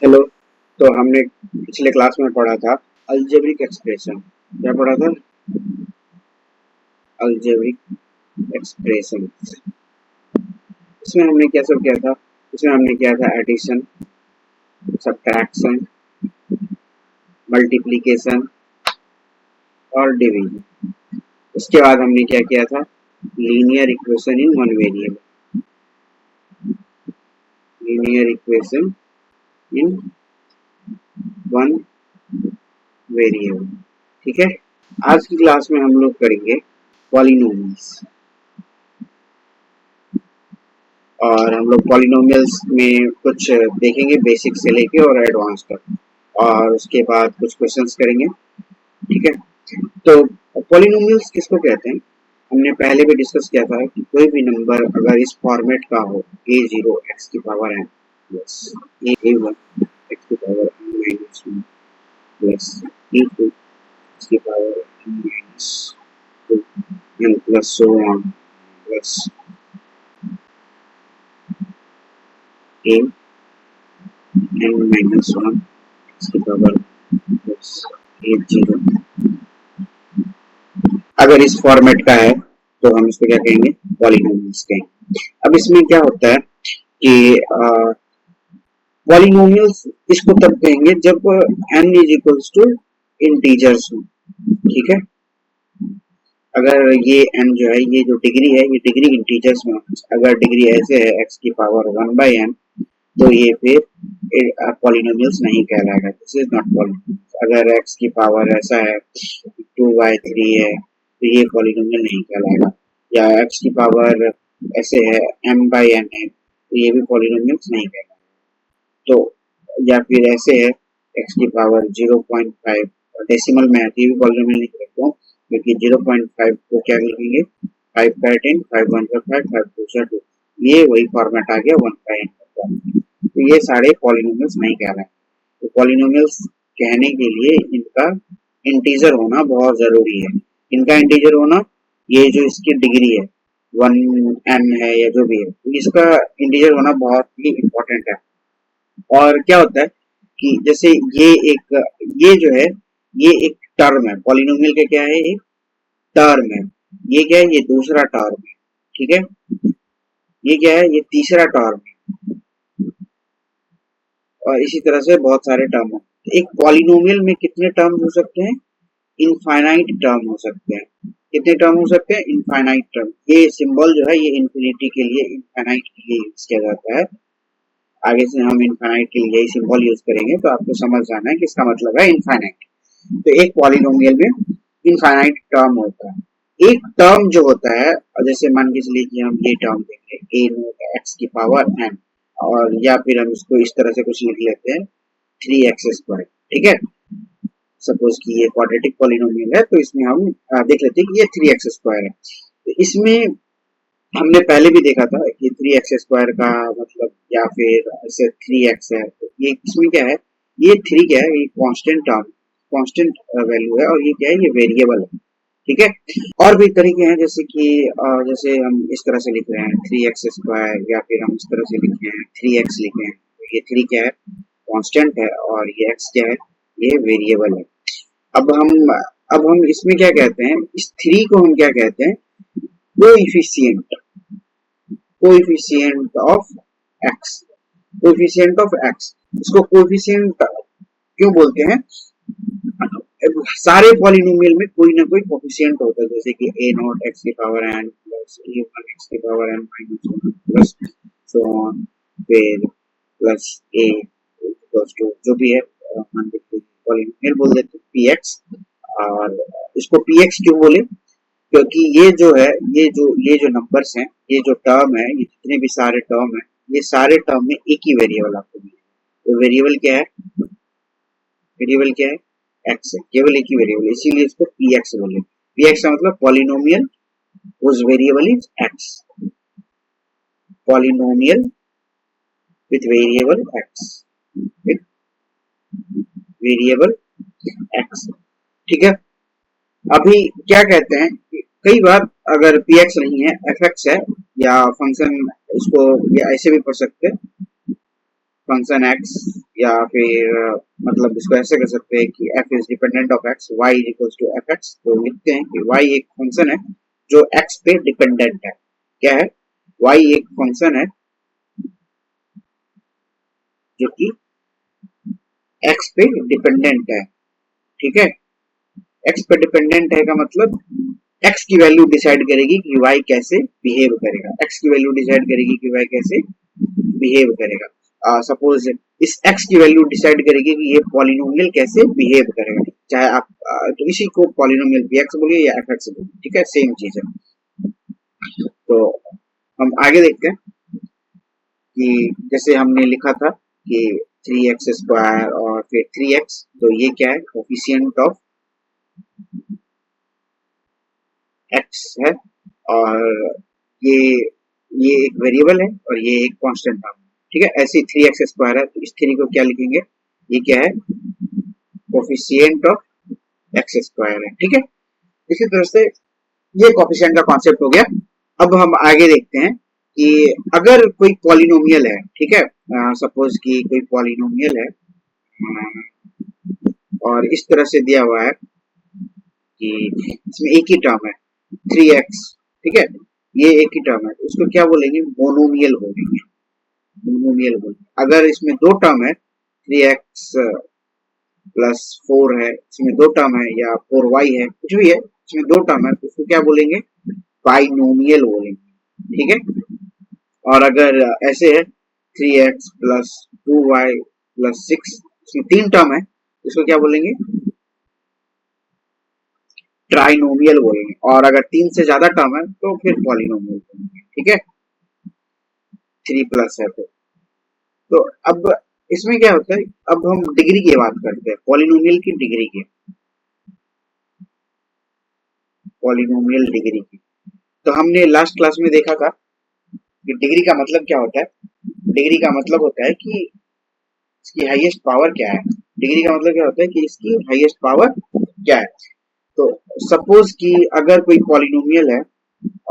Hello. तो हमने पिछले क्लास में पढ़ा था अलजेब्रिक एक्सप्रेशन। क्या पढ़ा था? Algebraic expression. इसमें हमने क्या सब किया था? इसमें हमने किया था एडिशन, सब्ट्रैक्शन, मल्टीप्लिकेशन और डिवीजन। उसके बाद हमने क्या किया था? Linear equation in one variable. Linear equation in one variable. ठीक है। आज की क्लास में हम लोग करेंगे पॉलिनोमियल्स। और हम लोग पॉलिनोमियल्स में कुछ देखेंगे बेसिक से लेके और एडवांस तक, और उसके बाद कुछ क्वेश्चंस करेंगे। ठीक है। तो पॉलिनोमियल्स किसको कहते हैं? हमने पहले भी डिस्कस किया था कि कोई भी नंबर अगर इस फॉर्मेट का हो, ए जीरो एक्स की power n plus a one x की power n minus one plus a two x की power n minus two n plus so on plus a n minus one इसकी power plus a zero, अगर इस format का है तो हम इसको क्या कहेंगे? पॉलिनोमियल्स कहेंगे। अब इसमें क्या होता है कि पॉलिनोमियल्स इसको तब कहेंगे जब n is equals to integers हो। ठीक है। अगर ये n जो है, ये जो डिग्री है, ये डिग्री इंटीजर्स में हो। अगर डिग्री ऐसे है x की पावर वन बाई एन, तो ये फिर पॉलिनोमियल्स नहीं कहलाएगा। This is not polynomials. अगर x की पावर ऐसा है, टू बाई थ्री है, तो ये पॉलिनोमियल नहीं कहलाएगा। या x की पावर ऐसे है, m बाई n है, तो ये भी पॉलिनोमियल्स नहीं कहलाएगा। तो या फिर ऐसे है, x की पावर 0.5, डेसिमल में आती है, भी पॉलिनोमियल नहीं कहते हो, क्योंकि 0.5 को क्या लिखेंगे? 5 का 10, 5 1 का 5, 5 2 का 2। ये वही फॉर्मेट आ गया 1 का n का। तो ये सारे पॉलिनोमियल्स नहीं कह रहे हैं। तो पॉलिनोमियल्स कहने के लिए इनका इंटीजर होना बहुत जरूरी है। इनका इंटीजर होना, ये जो इसकी डिग्री है, वन एन है या जो भी है, तो इसका इंटीजर होना बहुत ही इम्पोर्टेंट है। और क्या होता है कि जैसे ये जो है, ये एक टर्म है। पॉलिनोमियल का क्या है? एक टर्म है। ये क्या है? ये दूसरा टर्म है। ठीक है। ये क्या है? ये तीसरा टर्म है। और इसी तरह से बहुत सारे टर्म है। एक पॉलिनोमियल में कितने टर्म हो सकते हैं? इनफाइनाइट टर्म हो सकते हैं। कितने टर्म हो सकते हैं? Infinite term. ये सिंबल जो है, ये इन्फिनिटी के लिए, इनफाइनाइट के लिए यूज किया जाता है। आगे से हम इनफाइनाइट के लिए यही सिंबल यूज करेंगे, तो आपको समझ जाना है कि इसका मतलब है इनफाइनाइट। तो एक पॉलिनोमियल में इनफाइनाइट टर्म होता है। एक टर्म जो होता है, जैसे मान के चलिए कि हम ये टर्म देंगे ए नोट एक्स की पावर एन, और या फिर हम इसको इस तरह से कुछ लिख लेते हैं, थ्री एक्स स्क्वायर। ठीक है। सपोज कि ये क्वाड्रेटिक पॉलिनोमियल है, तो इसमें हम देख लेते हैं कि ये थ्री एक्स स्क्वायर है। तो इसमें हमने पहले भी देखा था कि थ्री एक्स स्क्वायर का मतलब, या फिर ऐसे थ्री एक्स है, तो ये इसमें क्या है? ये थ्री क्या है? ये कांस्टेंट टर्म, कांस्टेंट वैल्यू है, और ये क्या है? ये वेरिएबल है। ठीक है। और भी तरीके हैं, जैसे कि जैसे हम इस तरह से लिख रहे हैं थ्री एक्स स्क्वायर, या फिर हम इस तरह से लिखे हैं थ्री एक्स लिखे हैं, तो ये थ्री क्या है? कांस्टेंट है, और ये एक्स क्या है? ये वेरिएबल है। अब हम इसमें क्या कहते हैं? इस थ्री को हम क्या कहते हैं? Coefficient. Coefficient of x. Coefficient of x, इसको कोएफिशिएंट क्यों बोलते हैं? सारे पॉलिनोमियल में कोई ना कोई कोएफिशिएंट होता है, जैसे कि ए नॉट एक्स की power n plus a one x की power n minus one plus so on, फिर प्लस ए इक्वल्स टू जो भी है, मान लीजिए पॉलिनोमियल बोल देते हैं पी एक्स। और इसको पी एक्स क्यों बोले? क्योंकि ये जो नंबर्स हैं, ये जो टर्म है, ये जितने भी सारे टर्म है, ये सारे टर्म में एक ही वेरिएबल आपको मिलेगा। तो वेरिएबल क्या है? वेरिएबल क्या है? एक्स है। केवल एक ही वेरिएबल, इसीलिए इसको पी एक्स बोले। पी एक्स का मतलब polynomial whose variable is x. Polynomial with variable x, with variable x. ठीक है। अभी क्या कहते हैं कि कई बार अगर पी एक्स नहीं है, एफ एक्स है, या फंक्शन, इसको या ऐसे भी पढ़ सकते हैं, फंक्शन एक्स, या फिर मतलब इसको ऐसे कर सकते हैं कि f is dependent of x, y is equal to f x. तो लिखते हैं कि वाई एक फंक्शन है जो एक्स पे डिपेंडेंट है। क्या है? वाई एक फंक्शन है जो कि एक्स पे डिपेंडेंट है। ठीक है, एक्स पे डिपेंडेंट है का मतलब एक्स की वैल्यू डिसाइड करेगी कि वाई कैसे बिहेव करेगा। एक्स की वैल्यू डिसाइड करेगी कि वाई कैसे बिहेव करेगा। सपोज इस एक्स की वैल्यू डिसाइड करेगी कि ये पॉलिनोमियल कैसे बिहेव करेगा। चाहे आप तो इसी को पॉलिनोमियल पी एक्स बोलिए या एफ एक्स बोलिए, ठीक है, सेम चीज है। तो हम आगे देखते हैं कि जैसे हमने लिखा था कि 3x स्क्वायर और फिर 3x, तो ये क्या है? कोफिशिएंट ऑफ x है, और ये ये एक वेरिएबल है और ये एक कांस्टेंट टर्म है। ठीक है, ऐसे 3x स्क्वायर है तो इस 3 को क्या लिखेंगे? ये क्या है? कोफिशिएंट ऑफ x स्क्वायर है। ठीक है, इसी तरह से ये कोफिशिएंट का कॉन्सेप्ट हो गया। अब हम आगे देखते हैं कि अगर कोई पॉलिनोमियल है, ठीक है, सपोज कि कोई पॉलिनोमियल है और इस तरह से दिया हुआ है कि इसमें एक ही टर्म है 3x, ठीक है, ये एक ही टर्म है, तो उसको क्या बोलेंगे? मोनोमियल बोलेंगे। मोनोमियल बोलेंगे। अगर इसमें दो टर्म है 3x प्लस 4 है, इसमें दो टर्म है, या 4y है, कुछ भी है, इसमें दो टर्म है, तो उसको क्या बोलेंगे? बाइनोमियल बोलेंगे। ठीक है, और अगर ऐसे है 3x प्लस 2y प्लस 6, इसमें तीन टर्म है, इसको क्या बोलेंगे? ट्राइनोमियल बोलेंगे। और अगर तीन से ज्यादा टर्म है तो फिर पॉलिनोमियल बोलेंगे। ठीक है, 3 प्लस है तो अब इसमें क्या होता है? अब हम डिग्री की बात करते हैं, पॉलिनोमियल की डिग्री की, पॉलिनोमियल डिग्री की। तो हमने लास्ट क्लास में देखा था कि डिग्री का मतलब क्या होता है। डिग्री का मतलब होता है कि इसकी हाईएस्ट पावर क्या है। डिग्री का मतलब क्या होता है कि इसकी हाईएस्ट पावर क्या है। तो सपोज कि अगर कोई पॉलिनोमियल है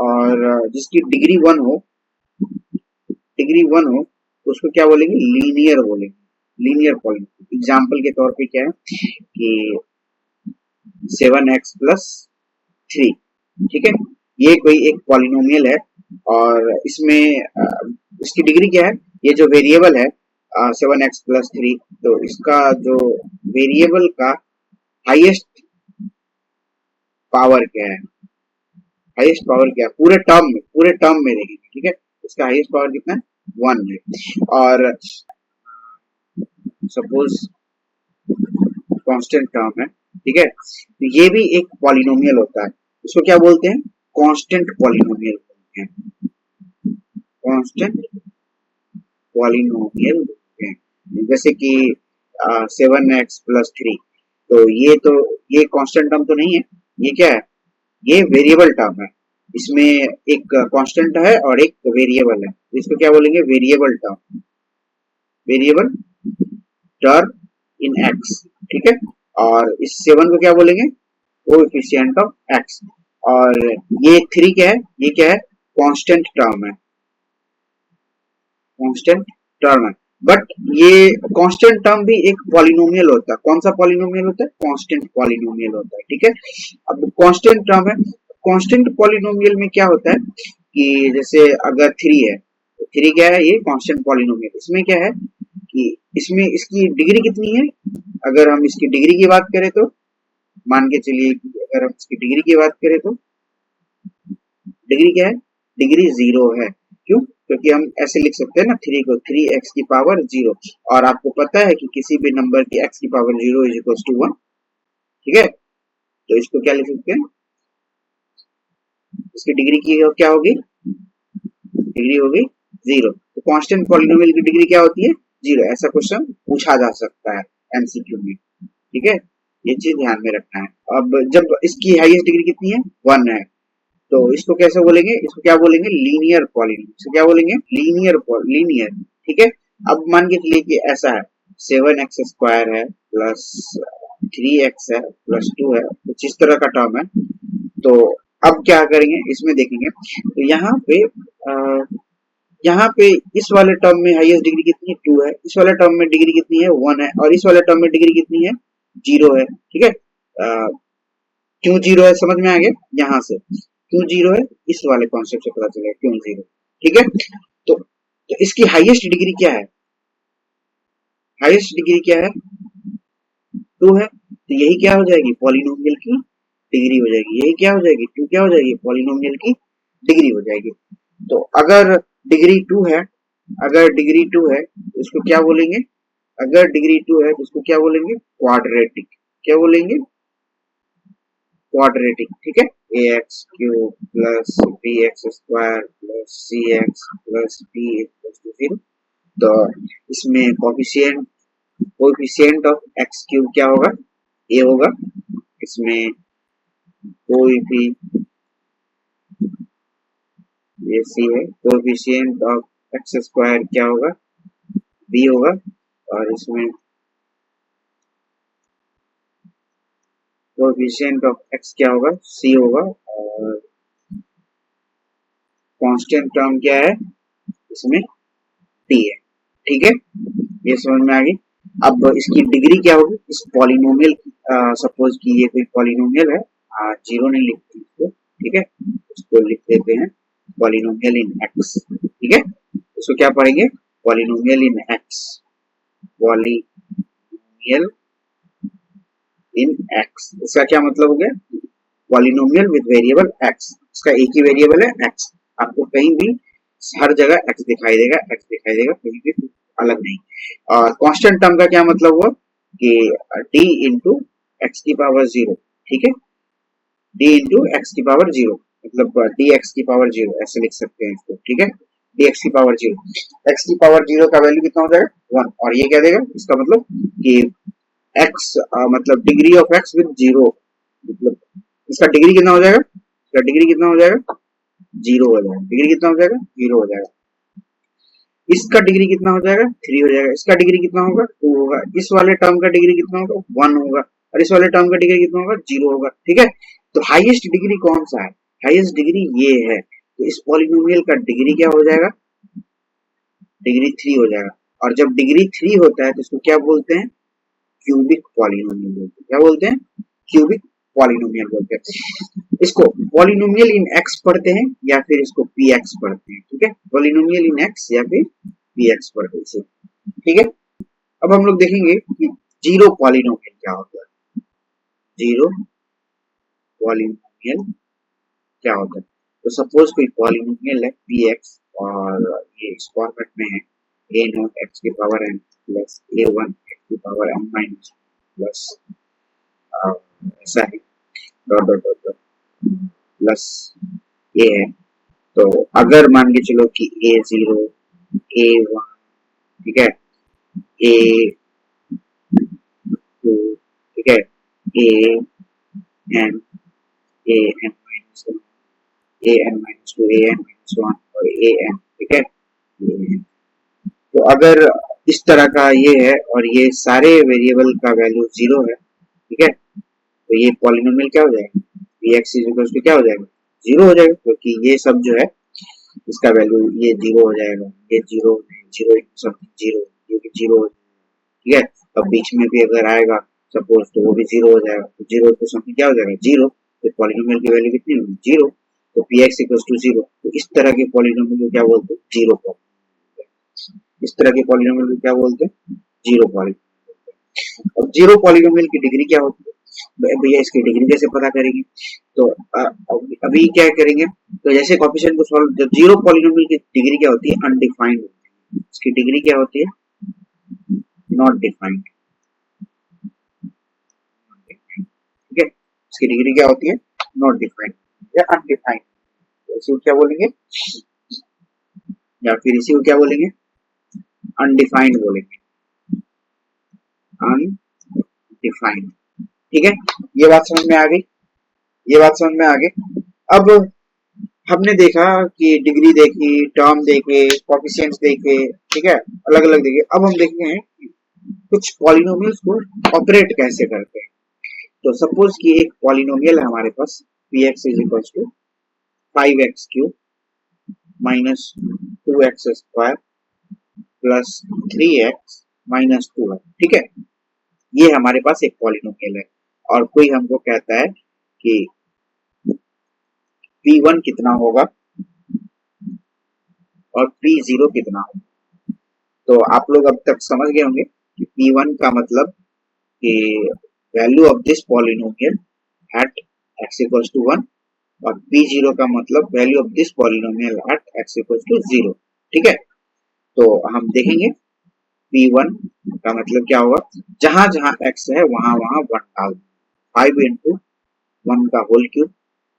और जिसकी डिग्री 1 हो, डिग्री 1 हो, तो उसको क्या बोलेंगे? लीनियर बोलेंगे। Linear polynomial. एग्जांपल के तौर पे क्या है कि 7x प्लस 3, ठीक है, ये कोई एक पॉलिनोमियल है और इसमें इसकी डिग्री क्या है? ये जो वेरिएबल है 7x प्लस 3, तो इसका जो वेरिएबल का हाईएस्ट पावर क्या है? हाईएस्ट पावर क्या है पूरे टर्म में देखेंगे। ठीक है, इसका हाईएस्ट पावर कितना है? 1 है। और सपोज कांस्टेंट टर्म है, ठीक है, तो ये भी एक पॉलिनोमियल होता है। इसको क्या बोलते हैं? कांस्टेंट पॉलिनोमियल बोलते हैं। कांस्टेंट पॉलिनोमियल बोलते हैं। जैसे कि 7x प्लस 3, तो ये कांस्टेंट टर्म तो नहीं है, ये क्या है? ये वेरिएबल टर्म है। इसमें एक कांस्टेंट है और एक वेरिएबल है, इसको क्या बोलेंगे? Variable term, variable term in x. ठीक है, और इस 7 को क्या बोलेंगे? Coefficient of x. और ये 3 क्या है? ये क्या है? कांस्टेंट टर्म है, कांस्टेंट टर्म है। बट ये कांस्टेंट टर्म भी एक पॉलिनोमियल होता है। कौन सा पॉलिनोमियल होता है? कांस्टेंट पॉलिनोमियल होता है। ठीक है, अब कांस्टेंट टर्म है, कांस्टेंट पॉलिनोमियल में क्या होता है कि जैसे अगर 3 है, तो 3 क्या है? ये कांस्टेंट पॉलिनोमियल। इसमें क्या है कि इसमें इसकी डिग्री कितनी है? अगर हम इसकी डिग्री की बात करें तो मान के चलिए कि अगर हम इसकी डिग्री की बात करें तो डिग्री क्या है? डिग्री 0 है। क्यों? क्योंकि हम ऐसे लिख सकते हैं ना 3 को, 3x की पावर 0, और आपको पता है कि किसी भी नंबर की x की पावर 0 इज इक्वल टू 1। ठीक है, तो इसको क्या लिख सकते हैं? इसकी डिग्री की क्या होगी? डिग्री होगी 0। तो कांस्टेंट पॉलिनोमियल की डिग्री क्या होती है? 0। ऐसा क्वेश्चन पूछा जा सकता है एमसीक्यू में। ठीक है, ये चीज ध्यान में रखना है। अब जब इसकी हाईएस्ट डिग्री कितनी है? 1 है, तो इसको कैसे बोलेंगे? इसको क्या बोलेंगे? Linear polynomial. इसको क्या बोलेंगे? लीनियर। ठीक है, अब मान के चलिए कि ऐसा है 7x स्क्वायर है प्लस 3x है प्लस 2 है, कुछ इस तरह का टर्म है। तो अब क्या करेंगे? इसमें देखेंगे तो यहाँ पे यहाँ पे इस वाले टर्म में हाईएस्ट डिग्री कितनी है 2 है, इस वाले टर्म में डिग्री कितनी है 1 है, और इस वाले टर्म में डिग्री कितनी है 0 है। ठीक है, क्यों 0 है समझ में आ गया, यहाँ से क्यों 0 है इस वाले कॉन्सेप्ट से पता चलेगा क्यों 0। ठीक है, तो इसकी हाईएस्ट डिग्री क्या है, हाईएस्ट डिग्री क्या है 2 है, तो यही क्या हो जाएगी पॉलिनोमियल की डिग्री हो जाएगी, यही क्या हो जाएगी 2 क्या हो जाएगी पॉलिनोमियल की डिग्री हो जाएगी। तो अगर डिग्री 2 है, अगर डिग्री 2 है तो इसको क्या बोलेंगे, अगर डिग्री 2 है तो इसको क्या बोलेंगे क्वाड्रेटिक, क्या बोलेंगे क्वाड्रेटिक। ठीक है, a x cube plus b x square plus c x plus d equals to 0। तो इसमें कोएफिशिएंट ऑफ एक्स क्यूब क्या होगा ए होगा, इसमें कोई भी ये सी है, कोएफिशिएंट ऑफ एक्स स्क्वायर क्या होगा बी होगा, और इसमें कोएफिशिएंट ऑफ एक्स क्या होगा सी होगा, और कांस्टेंट टर्म क्या है इसमें टी है। ठीक है, ये समझ में आ गई। अब इसकी डिग्री क्या होगी इस पॉलिनोमियल की, सपोज कि ये कोई पॉलिनोमियल है, जीरो नहीं लिखते इसको, ठीक है, इसको लिख देते हैं पॉलिनोमियल इन एक्स। ठीक है, इसको क्या पढ़ेंगे पॉलिनोमियल इन एक्स, पॉलिनोमियल इन एक्स, इसका क्या मतलब हो गया पॉलिनोमियल विद वेरिएबल एक्स, इसका एक ही वेरिएबल है एक्स, आपको कहीं भी हर जगह एक्स दिखाई देगा, एक्स दिखाई देगा, कहीं भी अलग नहीं। और कांस्टेंट टर्म का क्या मतलब हुआ कि डी इंटू एक्स की पावर 0। ठीक है, डी इंटू एक्स की पावर 0 मतलब डी एक्स की पावर 0 ऐसे लिख सकते हैं इसको। ठीक है, डी एक्स की पावर 0, एक्स की पावर 0 का वैल्यू कितना हो जाएगा 1, और ये क्या देगा इसका मतलब कि एक्स मतलब डिग्री ऑफ एक्स विद 0, मतलब इसका डिग्री कितना हो जाएगा, इसका डिग्री कितना हो जाएगा 0 हो जाएगा, डिग्री कितना हो जाएगा 0 हो जाएगा, इसका डिग्री कितना हो जाएगा 3 हो जाएगा, इसका डिग्री कितना होगा 2 होगा, इस वाले टर्म का डिग्री कितना होगा 1 होगा, और इस वाले टर्म का डिग्री कितना होगा 0 होगा। ठीक है, तो हाईएस्ट डिग्री कौन सा है, हाईएस्ट डिग्री ये है, तो इस पॉलिनोमियल का डिग्री क्या हो जाएगा डिग्री 3 हो जाएगा, और जब डिग्री 3 होता है तो इसको क्या बोलते हैं क्यूबिक पॉलिनोमियल बोलते हैं, क्या बोलते हैं क्यूबिक पॉलिनोमियल बोलते हैं। इसको पॉलिनोमियल इन एक्स पढ़ते हैं या फिर इसको पी एक्स पढ़ते हैं। ठीक है, पॉलिनोमियल इन एक्स या फिर पी एक्स पढ़ते हैं। ठीक है, अब हम लोग देखेंगे कि जीरो पॉलिनोमियल क्या होता है, जीरो पॉलिनोमियल क्या होता है। तो सपोज कोई पॉलिनोमियल है पी एक्स और ये इस फॉर्मेट में है ए नॉट एक्स की power n plus a one x की पावर एन माइनस प्लस ऐसा है dot dot dot dot plus a है। तो अगर मान के चलो कि ए जीरो ए वन, ठीक है, ए टू, ठीक है, A N, A n minus one, A n minus to, A n minus one और ए एन। ठीक है, तो अगर इस तरह का ये है और ये सारे वेरिएबल का वैल्यू 0 है, ठीक है, तो ये पॉलिनोमियल क्या हो जाएगा p x is equal to क्या हो जाएगा 0 हो जाएगा, क्योंकि ये सब जो है इसका वैल्यू ये 0 हो जाएगा, ये 0 0 समथिंग 0, ये भी 0 हो जाएगा। ठीक है, अब बीच में भी अगर आएगा सपोज तो वो भी 0 हो जाएगा, तो 0 तो समथिंग क्या हो जाएगा 0, तो पॉलिनोमियल की वैल्यू कितनी होगी 0, तो पी एक्स इक्वल टू 0। तो इस तरह के पॉलिनोमियल को क्या बोलते हैं जीरो पॉलिनोमियल, इस तरह के पॉलिनोमियल को क्या बोलते हैं जीरो पॉलिनोमियल। अब जीरो पॉलिनोमियल की डिग्री क्या होती है भैया, इसकी डिग्री कैसे पता करेंगे, तो अभी क्या करेंगे, तो जैसे कोएफिशिएंट को सॉल्व, जब जीरो पॉलिनोमियल की डिग्री क्या होती है अनडिफाइंड होती है, इसकी डिग्री क्या होती है नॉट डिफाइंड। ठीक है, इसकी डिग्री क्या होती है नॉट डिफाइंड या अनडिफाइंड, इसी को क्या बोलेंगे, या फिर इसी को क्या बोलेंगे अनडिफाइंड बोलेंगे, अनडिफाइंड। ठीक है, ये बात समझ में आ गई, ये बात समझ में आ गई। अब हमने देखा कि डिग्री देखी, टर्म देखे, कोएफिशिएंट्स देखे, ठीक है, अलग अलग देखे। अब हम देखते हैं कुछ पॉलिनोमियल्स को ऑपरेट कैसे करते हैं। तो सपोज कि एक पॉलिनोमियल है हमारे पास p x is equal to 5x cube minus 2x² plus 3x minus 2 है। ठीक है, ये हमारे पास एक पॉलिनोमियल है और कोई हमको कहता है कि p1 कितना होगा और p0 कितना होगा। तो आप लोग अब तक समझ गए होंगे कि p1 का मतलब कि value of this polynomial at x equals to 1 और p0 का मतलब value of this polynomial at x equals to 0। ठीक है, तो हम देखेंगे p1 का मतलब क्या होगा, जहां जहां x है वहां वहां 1 डाल 5 इंटू 1 का होल क्यूब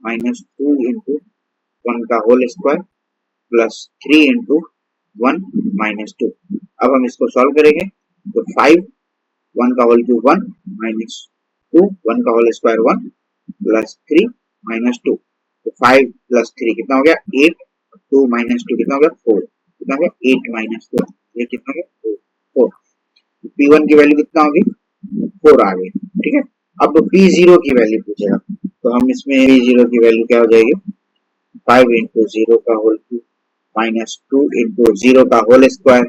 माइनस 2 इंटू 1 का whole square plus 3 into 1 minus 2। अब हम इसको सॉल्व करेंगे तो 5 1 का होल क्यूब 1 माइनस 2 1 का होल स्क्वायर 1 प्लस 3 माइनस 2। तो 5 प्लस 3 कितना हो गया 8, 2 माइनस 2 कितना हो गया 4, कितना हो गया 8 माइनस 4, ये कितना हो गया 4। p1 की वैल्यू कितना होगी 4 आ गई। ठीक है, अब p0 की वैल्यू पूछेगा तो हम इसमें p0 की वैल्यू क्या हो जाएगी 5 इंटू 0 का होल क्यूब माइनस 2 इंटू 0 का whole square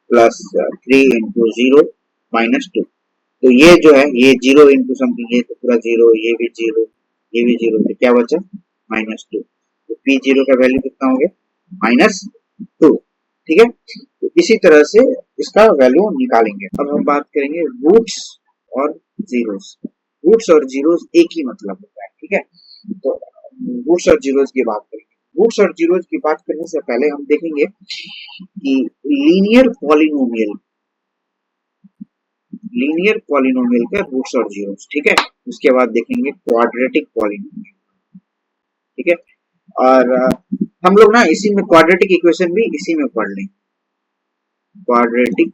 plus 3 into 0 minus 2। तो ये जो है ये 0 इंटू समथिंग, ये तो पूरा 0, ये भी 0, ये भी 0, तो क्या बचा माइनस 2। तो p0 का वैल्यू कितना हो गया माइनस 2। ठीक है, तो इसी तरह से इसका वैल्यू निकालेंगे। अब हम बात करेंगे रूट्स और जीरोस। रूट्स और जीरोस एक ही मतलब होता है। ठीक है, तो रूट्स और जीरोस की बात करेंगे। रूट्स और जीरोस की बात करने से पहले हम देखेंगे कि लीनियर पॉलिनोमियल का रूट्स और जीरोस। ठीक है, उसके बाद देखेंगे क्वाड्रेटिक पॉलिनोमियल। ठीक है, और हम लोग ना इसी में क्वाड्रेटिक इक्वेशन भी इसी में पढ़ लेंगे, क्वाड्रेटिक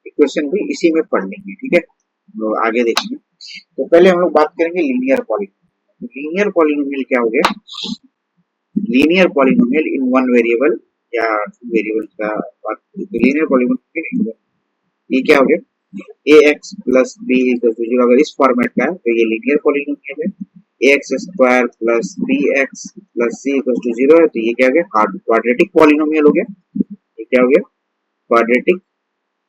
इक्वेशन भी इसी में पढ़ लेंगे। ठीक है, तो आगे देखेंगे। तो पहले हम लोग बात करेंगे लीनियर पॉलिनोमियल। लीनियर पॉलिनोमियल क्या हो गया, linear polynomial in one variable या वेरिएबल का बात करें तो लीनियर पॉलिनोमियल ये क्या हो गया ax plus b equal to 0। अगर इस फॉर्मेट का है तो ये लीनियर पॉलिनोमियल है। ax square plus bx plus c equal to 0 है तो ये क्या हो गया क्वाड्रेटिक पॉलिनोमियल हो गया। ये क्या हो गया क्वाड्रेटिक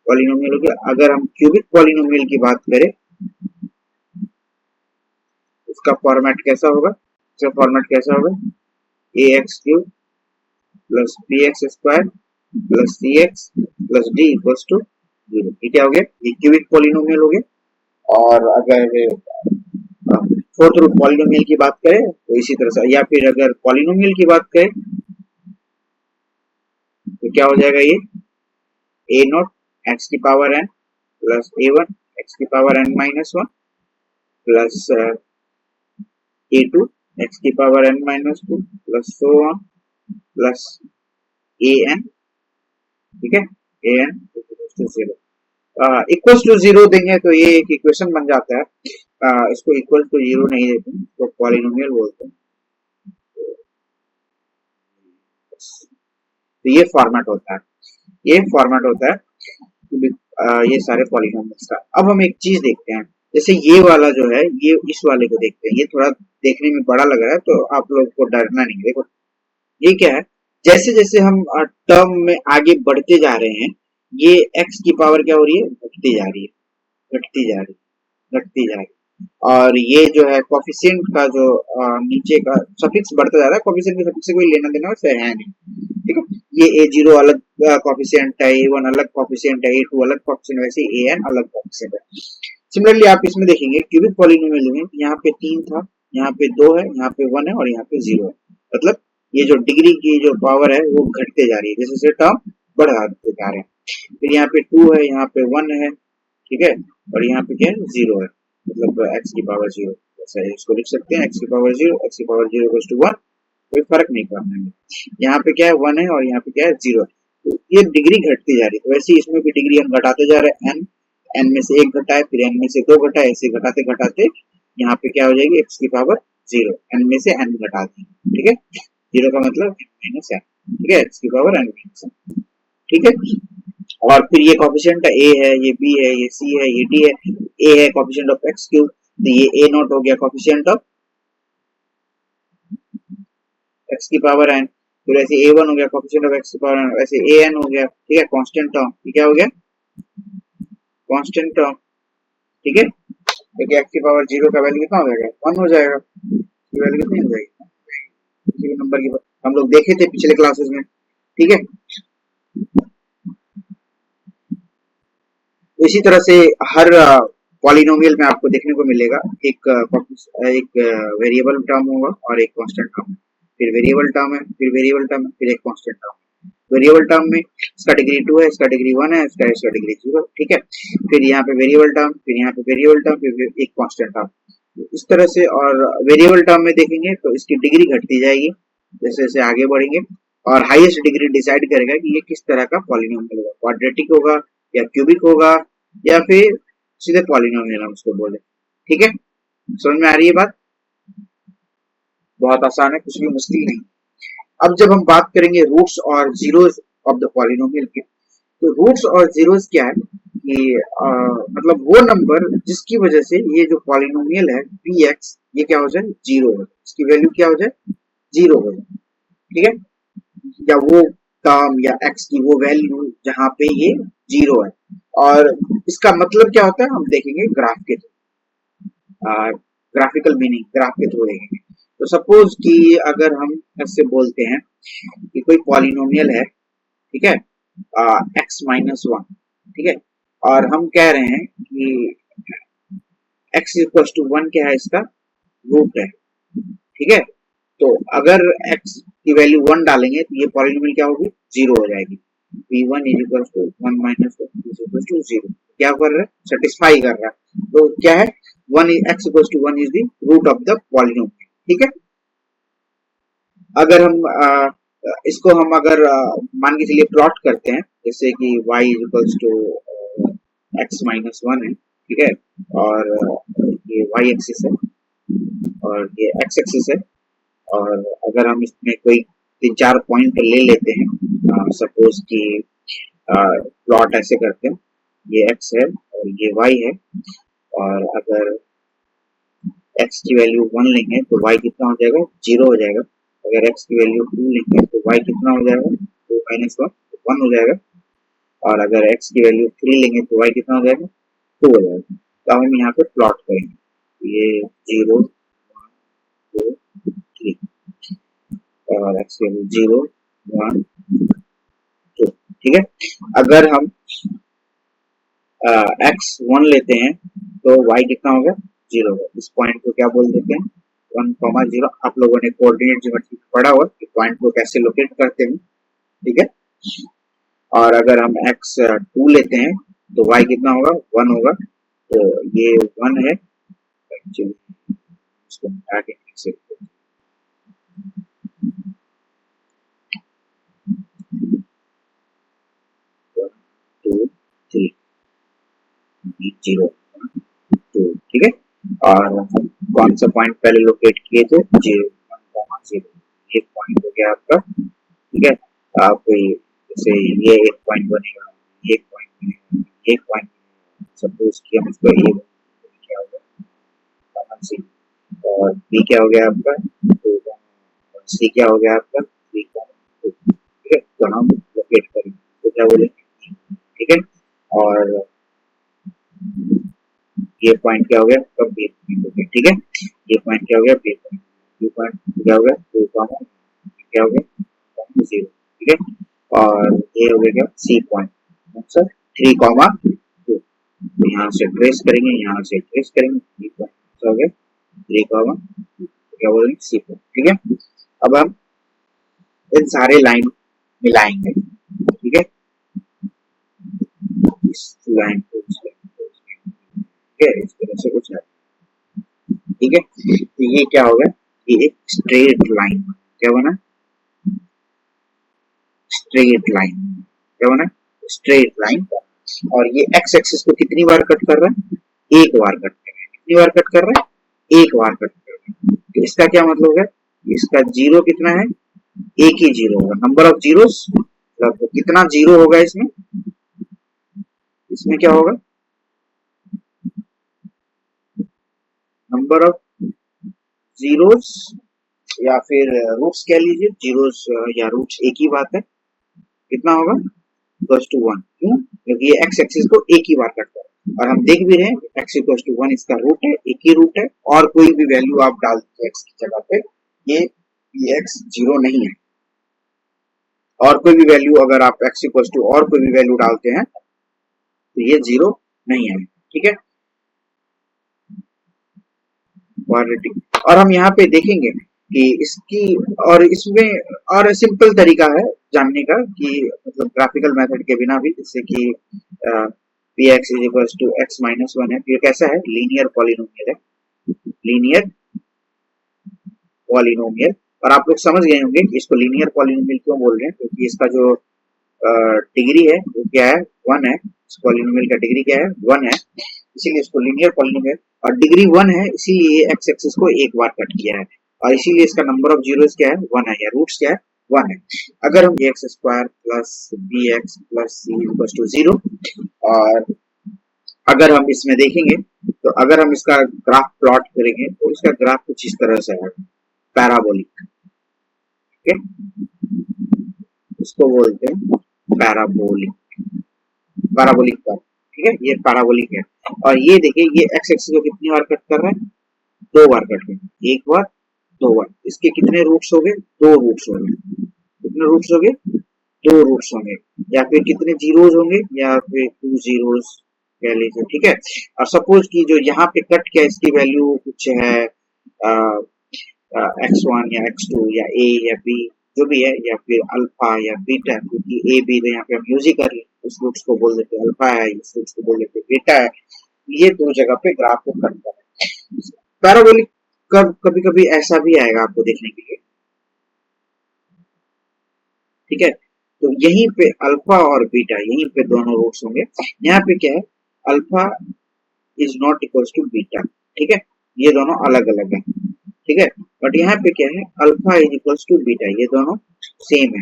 पॉलिनोमियल हो गया। अगर हम क्यूबिक पॉलिनोमियल की बात करें उसका फॉर्मेट कैसा होगा, उसका फॉर्मेट कैसा होगा ax cube plus bx square plus cx plus d equals to 0। ये क्या हो गया ये क्यूबिक पॉलिनोमियल हो गया। और अगर फोर्थ रूट पॉलिनोमियल की बात करें तो इसी तरह से, या फिर अगर पॉलिनोमियल की बात करें तो क्या हो जाएगा ये a नॉट x की power n plus a1 x की power n minus 1 plus a2 x की power n minus 2 plus so on plus an। ठीक है, an टू 0 इक्वल्स टू 0 देंगे तो ये एक इक्वेशन बन जाता है। इसको इक्वल टू 0 नहीं देते तो पॉलिनोमियल बोलते हैं। तो ये फॉर्मेट होता है, ये फॉर्मेट होता है ये सारे पॉलिनोमियल्स का। अब हम एक चीज देखते हैं, जैसे ये वाला जो है ये इस वाले को देखते हैं, ये थोड़ा देखने में बड़ा लग रहा है तो आप लोग को डरना नहीं। देखो ये क्या है, जैसे जैसे हम टर्म में आगे बढ़ते जा रहे हैं ये x की पावर क्या हो रही है घटती जा रही है, घटती जा रही है, घटती जा रही है। और ये जो है कोफिशिएंट का जो नीचे का सफिक्स बढ़ता जा रहा है, कोफिशिएंट के सफिक्स से कोई लेना देना वैसे है नहीं। ठीक है, ये a0 अलग कोफिशिएंट है, a1 अलग कोफिशिएंट है, a2 अलग कोफिशिएंट, वैसे an अलग कोफिशिएंट है। सिमिलरली आप इसमें देखेंगे क्यूबिक पॉलिनोमियल में यहाँ पे 3 था, यहाँ पे 2 है, यहाँ पे 1 है और यहाँ पे 0 है। मतलब ये जो डिग्री की जो पावर है वो घटते जा रही है जैसे जैसे टर्म बढ़ाते जा रहे हैं। फिर यहाँ पे 2 है, यहाँ पे 1 है। ठीक है, और यहाँ पे क्या है 0 है, मतलब x की पावर 0। जैसे इसको लिख सकते हैं x की पावर 0, x की पावर 0 इक्वल्स टू 1, कोई फर्क नहीं पड़ना है। यहाँ पे क्या है 1 है और यहाँ पे क्या है 0 है। तो ये डिग्री घटती जा रही है, तो वैसे इसमें भी डिग्री हम घटाते जा रहे हैं। n में से 1 घटा है, फिर n में से 2 घटा है, ऐसे घटाते घटाते यहाँ पे क्या हो जाएगी x की पावर 0, n में से n घटा दें। ठीक है, 0 का मतलब n माइनस n। ठीक है, x की पावर n माइनस n। ठीक है, और फिर ये कोफिशिएंट a है, ये b है, ये c है, ये d है। a है कोफिशिएंट ऑफ x क्यूब, तो ये a नॉट हो गया कोफिशिएंट ऑफ x की पावर n। फिर ऐसे a1 हो गया कोएफिशिएंट ऑफ x पावर, ऐसे an हो गया, ठीक है, कांस्टेंट टर्म, ये क्या हो गया, कांस्टेंट टर्म, ठीक है, क्योंकि x की पावर 0 का वैल्यू कितना हो जाएगा, 1 हो जाएगा, ये वैल्यू कितनी हो जाएगी, किसी नंबर की हम लोग देखे थे पिछले क्लासेस में, ठीक है। इसी तरह से हर पॉलिनोमियल में आपको देखने को मिलेगा एक वेरिएबल टर्म होगा और एक कांस्टेंट टर्म, फिर वेरिएबल टर्म है, फिर वेरिएबल टर्म है, फिर एक कांस्टेंट टर्म। वेरिएबल टर्म में इसका डिग्री 2 है, इसका डिग्री 1 है, इसका डिग्री 0, ठीक है। फिर यहाँ पे वेरिएबल टर्म, फिर यहाँ पे वेरिएबल टर्म, फिर एक कांस्टेंट टर्म, इस तरह से। और वेरिएबल टर्म में देखेंगे तो इसकी डिग्री घटती जाएगी जैसे जैसे आगे बढ़ेंगे, और हाईएस्ट डिग्री डिसाइड करेगा कि ये किस तरह का पॉलिनोमियल होगा, क्वाड्रेटिक होगा या क्यूबिक होगा या फिर सीधे पॉलिनोमियल हम उसको बोले, ठीक है। समझ में आ रही है बात, बहुत आसान है, कुछ भी मुश्किल नहीं। अब जब हम बात करेंगे रूट्स और जीरोस ऑफ द पॉलिनोमियल की, तो रूट्स और जीरोस क्या है कि मतलब वो नंबर जिसकी वजह से ये जो पॉलिनोमियल है px ये क्या हो जाए, जीरो हो जाए, इसकी वैल्यू क्या हो जाए, जीरो हो जाए, ठीक है, या वो टर्म या x की वो वैल्यू जहां पे ये जीरो है। और इसका मतलब क्या होता है हम देखेंगे ग्राफ के थ्रू, ग्राफिकल मीनिंग ग्राफ के थ्रू देखेंगे। तो सपोज कि अगर हम ऐसे बोलते हैं कि कोई पॉलिनोमियल है, ठीक है, x-1, ठीक है, और हम कह रहे हैं कि x इक्वल टू 1 क्या है, इसका रूट है, ठीक है। तो अगर x की वैल्यू 1 डालेंगे तो ये पॉलिनोमियल क्या होगी, जीरो हो जाएगी, v1 is equal to 1 minus 1 is equal to 0, क्या कर रहा है, सेटिस्फाई कर रहा है। तो क्या है, 1 x equal to 1 is the root of the polynomial, ठीक है। अगर हम इसको हम अगर मान के चलिए प्लॉट करते हैं, जैसे कि y is equal to x minus 1 है, ठीक है, और ये y एक्सिस है और ये x एक्सिस है, और अगर हम इसमें कोई 3-4 पॉइंट ले लेते हैं, सपोज कि प्लॉट ऐसे करते हैं, ये x है और ये y है, और अगर x की वैल्यू 1 लेंगे तो y कितना हो जाएगा, 0 हो जाएगा। अगर x की वैल्यू 2 लेंगे तो y कितना हो जाएगा, 2 माइनस 1 हो जाएगा। और अगर x की वैल्यू 3 लेंगे तो y कितना हो जाएगा, 2 हो जाएगा। तो हम यहाँ पे प्लॉट करेंगे, ये 0 2 3 और x की वैल्यू 0 1 2, ठीक है। अगर हम x 1 लेते हैं तो y कितना होगा, 0 होगा। इस पॉइंट को क्या बोल देते हैं, 1,0। आप लोगों ने कोऑर्डिनेट ज्योमेट्री पढ़ा हुआ कि पॉइंट को कैसे लोकेट करते हैं, ठीक है। और अगर हम x 2 लेते हैं तो y कितना होगा, 1 होगा। तो ये 1 है, इसको हटा के 2 3 0 2, ठीक है। और हम कौन सा पॉइंट पहले लोकेट किए थे, 0,0, ये पॉइंट हो गया आपका, ठीक है। आप जैसे ये एक पॉइंट बनेगा, ये एक पॉइंट बनेगा, ये एक पॉइंट, सपोज कि हम इसको ये क्या हो गया सी, और बी क्या हो गया आपका 2, और सी क्या हो गया आपका 3, ठीक है। तो हम लोकेट करेंगे तो क्या बोलेंगे, ठीक है। और ये पॉइंट क्या हो गया, कब बी पॉइंट हो गया, ठीक है। ये पॉइंट क्या हो गया, बी पॉइंट, बी पॉइंट क्या हो गया 2, क्या हो गया 0, ठीक है। और ये हो गया सी पॉइंट, आंसर 3,2। यहाँ से ट्रेस करेंगे, यहाँ से ट्रेस करेंगे, 3 पॉइंट हो गया 3, क्या बोलेंगे सी पॉइंट, ठीक है। अब हम इन सारे लाइन मिलाएंगे, ठीक है, इस लाइन को ठीक है, इस तरह से कुछ है, ठीक है। तो ये क्या होगा, ये एक स्ट्रेट लाइन, क्या बना, स्ट्रेट लाइन, क्या बना, स्ट्रेट लाइन। और ये एक्स एक्सिस को कितनी बार कट कर रहा है, एक बार कट कर रहा है, कितनी बार कट कर रहा है, एक बार कट कर रहा है। तो इसका क्या मतलब है, इसका जीरो कितना है, एक ही जीरो होगा, नंबर ऑफ जीरोस, मतलब कितना जीरो होगा इसमें, इसमें क्या होगा, नंबर ऑफ जीरोस या फिर रूट्स कह लीजिए, जीरोस या रूट्स एक ही बात है। कितना होगा? Equals to 1। क्यों? क्योंकि ये एक्स एक्सिस को एक ही बार कटता है और हम देख भी रहे हैं एक्स इक्वल्स टू 1 इसका रूट है, एक ही रूट है, और कोई भी वैल्यू आप डाल दीजिए एक्स की जगह पे, ये एक्स जीरो नहीं है। और कोई भी वैल्यू अगर आप एक्स इक्वल्स टू और कोई भी वैल्यू डालते हैं तो ये जीरो नहीं है। ठीक है, क्वाड्रेटिक। और हम यहाँ पे देखेंगे कि इसकी और इसमें और सिंपल तरीका है जानने का कि मतलब ग्राफिकल मेथड के बिना भी, जैसे कि p x is equals to x minus one है, तो ये कैसा है? लीनियर पॉलिनोमियल है, लीनियर पॉलिनोमियल। और आप लोग समझ गए होंगे कि इसको लीनियर पॉलिनोमियल क्यों बोल रहे हैं, क्योंकि इसका जो डिग्री है वो क्या है? 1 है। इस पॉलिनोमियल का डिग्री क्या है? 1 है, इसीलिए इसको लीनियर पॉलिनोमियल। और डिग्री 1 है, इसीलिए एक्स एक्सिस को एक बार कट किया है, और इसीलिए इसका नंबर ऑफ जीरोस क्या है? 1 है, या रूट्स क्या है? 1 है। अगर हम x square plus b x plus c equals to 0, और अगर हम इसमें देखेंगे तो अगर हम इसका ग्राफ प्लॉट करेंगे तो इसका ग्राफ कुछ इस तरह से है, पैराबोलिक। ठीक है, इसको बोलते हैं पैराबोलिक, पैराबोलिक कर्व। ठीक है, ये पैराबोलिक है। और ये देखिए, ये एक्स एक्सिस को कितनी बार कट कर रहा है? 2 बार कट कर रहा है, एक बार, 2 बार। इसके कितने रूट्स हो गए? 2 रूट्स हो गए। कितने रूट्स हो गए? 2 रूट्स होंगे। या फिर कितने जीरोस होंगे? या फिर 2 जीरोस कह लीजिए। ठीक है, और सपोज कि जो यहाँ पे कट किया इसकी वैल्यू कुछ है x1 या x2 या a या b, जो भी है, या फिर अल्फा या बीटा, क्योंकि ए बी तो यहाँ पे हम यूज ही कर रहे हैं, उस रूट्स को बोल देते हैं अल्फा है, इस रूट्स को बोल देते हैं बीटा है। ये दो जगह पे ग्राफ को कट कर है। पैराबोलिक कर्व कभी कभी ऐसा भी आएगा आपको देखने के लिए। ठीक है, तो यहीं पे अल्फा और बीटा, यहीं पे दोनों रूट्स होंगे। यहाँ पे क्या है? Alpha is not equals to beta. ठीक है, ये दोनों अलग अलग है। ठीक है, बट यहाँ पे क्या है? Alpha is equals to beta, ये दोनों सेम है,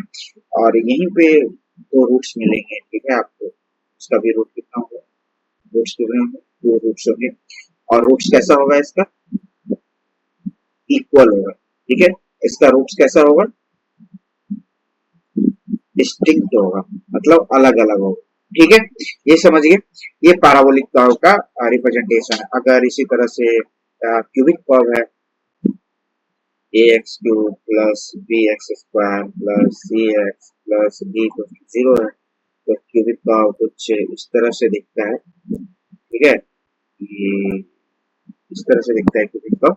और यहीं पे दो रूट्स मिलेंगे। ठीक है, आपको इसका भी रूट कितना होगा? रूट्स कितने होंगे? 2 रूट्स होंगे। और रूट्स कैसा होगा इसका? इक्वल होगा। ठीक है, इसका रूट्स कैसा होगा? डिस्टिंक्ट होगा, मतलब अलग अलग होगा। ठीक है, ये समझिए, ये पैराबोलिक कर्व का रिप्रेजेंटेशन है। अगर इसी तरह से क्यूबिक कर्व है, a x cube plus b x square plus c x plus d को 0 है, तो क्यूबिक कर्व कुछ इस तरह से दिखता है। ठीक है, ये इस तरह से दिखता है cubic curve,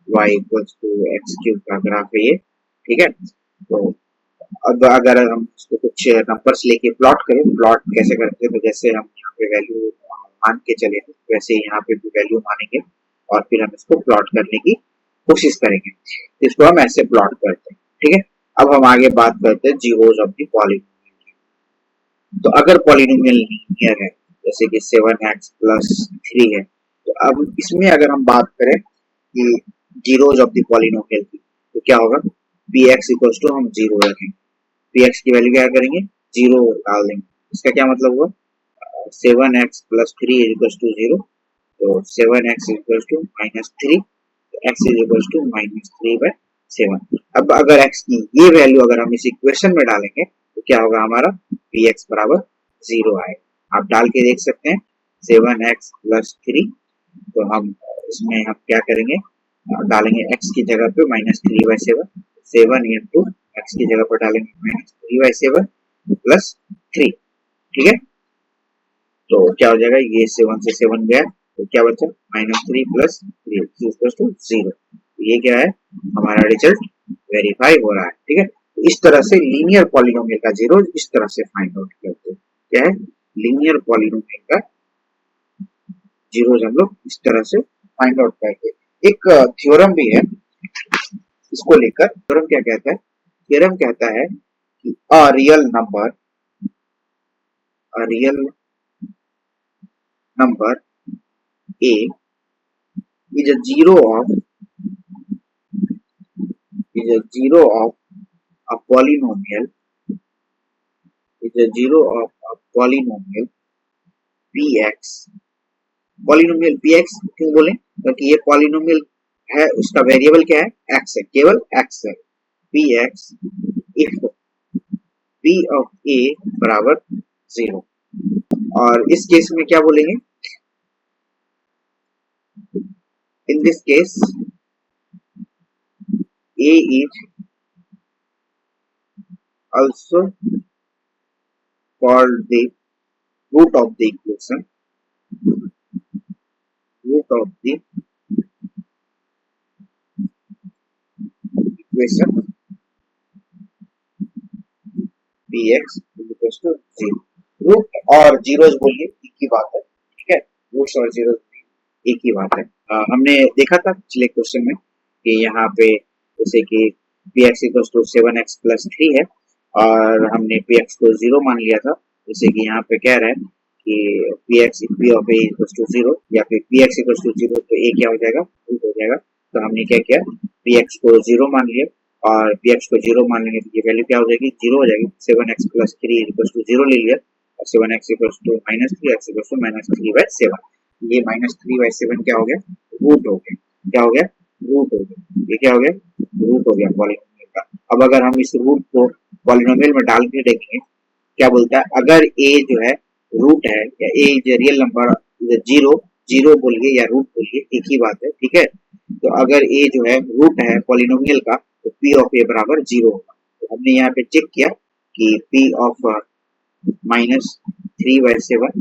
y equals to x cube का ग्राफ है ये। ठीक है, तो अब अगर हम इसको कुछ नंबर्स लेके प्लॉट करें, प्लॉट कैसे करते हैं? तो जैसे हम यहाँ पे वैल्यू मान के चले वैसे ही यहाँ पे भी वैल्यू मानेंगे, और फिर हम इसको प्लॉट करने की कोशिश करेंगे। इसको हम ऐसे प्लॉट करते हैं। ठीक है, अब हम आगे बात करते हैं जीरोस ऑफ द पॉलिनोमियल। तो अगर पॉलिनोमियल लीनियर है, जैसे कि 7x प्लस 3 है, तो अब इसमें अगर हम बात करें कि जीरोस ऑफ द पॉलिनोमियल की, तो क्या होगा? पी एक्स इक्वल्स टू हम 0 रखेंगे, पी एक्स की वैल्यू क्या करेंगे? 0 डाल देंगे। इसका क्या मतलब हुआ? 7x प्लस 3 इक्वल्स टू 0, तो 7x equals to minus 3, x is equals to minus 3/7। अब अगर x की ये वैल्यू अगर हम इस इक्वेशन में डालेंगे तो क्या होगा? हमारा px बराबर 0 आएगा। आप डाल के देख सकते हैं 7x प्लस 3, तो हम इसमें हम क्या करेंगे? डालेंगे x की जगह पे -3/7, 7 इंटू x की जगह पर डालेंगे -3/7 प्लस 3। ठीक है, तो क्या हो जाएगा? ये 7 से 7 गया, तो क्या बचा? -3 प्लस 3 इक्वल्स टू 0। ये क्या है? हमारा रिजल्ट वेरीफाई हो रहा है। ठीक है, तो इस तरह से लीनियर पॉलिनोमियल का जीरो इस तरह से फाइंड आउट करते हैं। क्या है? लीनियर पॉलिनोमियल का जीरो हम लोग इस तरह से फाइंड आउट करते हैं। एक थ्योरम भी है इसको लेकर। थ्योरम क्या कहता है? थ्योरम कहता है कि a real number a is a zero of a polynomial px। Polynomial px क्यों बोले? क्योंकि ये पॉलिनोमियल है उसका वेरिएबल क्या है, एक्स है, केवल एक्स है, P x if p of a बराबर 0। और इस केस में क्या बोलेंगे, in this case a is also called the root of the equation, root of the equation px equals to 0। Root और जीरोस बोलिए एक ही बात है, ठीक है, रूट्स और जीरो एक ही बात है। हमने देखा था पिछले क्वेश्चन में कि यहाँ पे जैसे कि px equals to 7x plus 3 है और हमने px को 0 मान लिया था, जैसे कि यहाँ पे कह रहा है कि px p of a equals to 0 या फिर px इक्वल्स टू 0 तो a क्या हो जाएगा, रूट हो जाएगा। तो हमने क्या किया, px को 0 मान लिया और px को 0 मान लेंगे तो ये वैल्यू क्या हो जाएगी, 0 हो जाएगी। 7x प्लस 3 इक्वल्स टू 0 ले लिया और 7x equals to minus 3, x equals to minus 3/7। ये माइनस 3/7 क्या हो गया, रूट हो गया। क्या हो गया, रूट हो गया। ये क्या हो गया, रूट हो गया पॉलिनोमियल का। अब अगर हम इस रूट को पॉलिनोमियल में डाल के देखेंगे क्या बोलता है, अगर a जो है रूट है या a is real number, zero zero बोलिए या रूट बोलिए एक ही बात है, ठीक है। तो अगर a जो है रूट है पॉलिनोमियल का तो p ऑफ a बराबर 0 होगा। तो हमने यहाँ पे चेक किया कि p ऑफ -3/7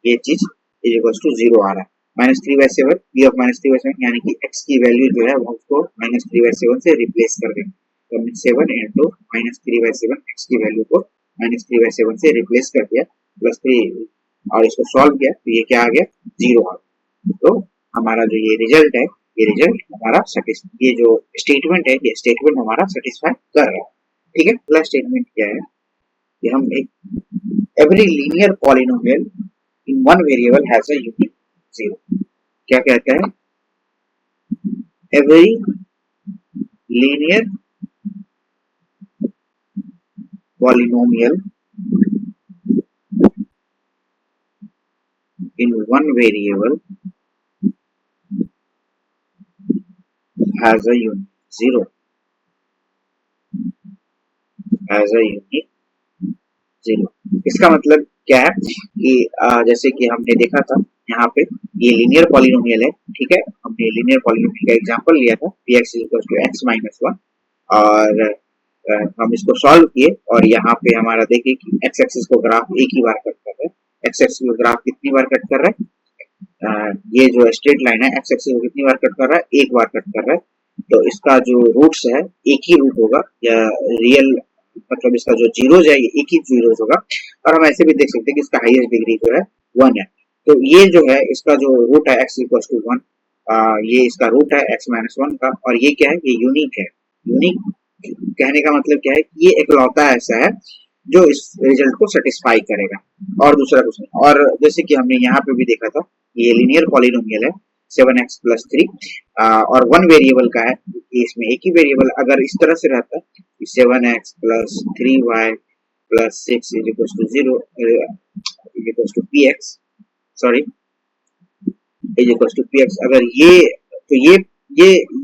ये चीज इज इक्वल टू 0 आ रहा है। -3/7 p ऑफ -3/7 यानी कि x की वैल्यू जो है हम उसको -3/7 से रिप्लेस कर देंगे। तो हमने 7 इंटू -3/7 x की वैल्यू को -3/7 से रिप्लेस कर दिया प्लस 3 और इसको सॉल्व किया तो ये क्या आ गया, 0 आ गया। तो हमारा जो ये रिजल्ट है, ये रिजल्ट हमारा ये जो स्टेटमेंट है ये स्टेटमेंट हमारा सेटिस्फाई कर रहा है, ठीक है। अगला स्टेटमेंट क्या है कि हम एक every linear polynomial in one variable has a unique zero। क्या कहता है, every linear polynomial in one variable has a unique zero, has a unique zero। इसका मतलब क्या है कि जैसे कि हमने देखा था यहाँ पे ये लीनियर पॉलिनोमियल है, ठीक है। हमने लीनियर पॉलिनोमियल का एग्जांपल लिया था px इक्वल टू x-1 और हम इसको सॉल्व किए और यहाँ पे हमारा देखिए कि x एक्सिस को ग्राफ एक ही बार कट कर रहा है। x एक्सिस को ग्राफ कितनी बार कट कर रहा है, ये जो स्ट्रेट लाइन है x एक्सिस को कितनी बार कट कर रहा है, एक बार कट कर रहा है। तो इसका जो रूट्स है एक ही रूट होगा या रियल मतलब इसका जो जीरोज है ये एक ही जीरोज होगा। और हम ऐसे भी देख सकते हैं कि इसका हाईएस्ट डिग्री जो है 1 है। तो ये जो है इसका जो रूट है x इक्वल टू 1, ये इसका रूट है x-1 का और ये क्या है, ये यूनिक है। यूनिक कहने का मतलब क्या है कि ये एकलौता ऐसा है जो इस रिजल्ट को सेटिस्फाई करेगा और दूसरा कुछ नहीं। और जैसे कि हमने यहाँ पे भी देखा था ये लीनियर पॉलिनोमियल है 7x प्लस 3 और वन वेरिएबल का है, इसमें एक ही वेरिएबल अगर इस तरह से रहता 7x plus 3y plus 6 is equal to 0 is equal to px, sorry is equal to px, अगर ये तो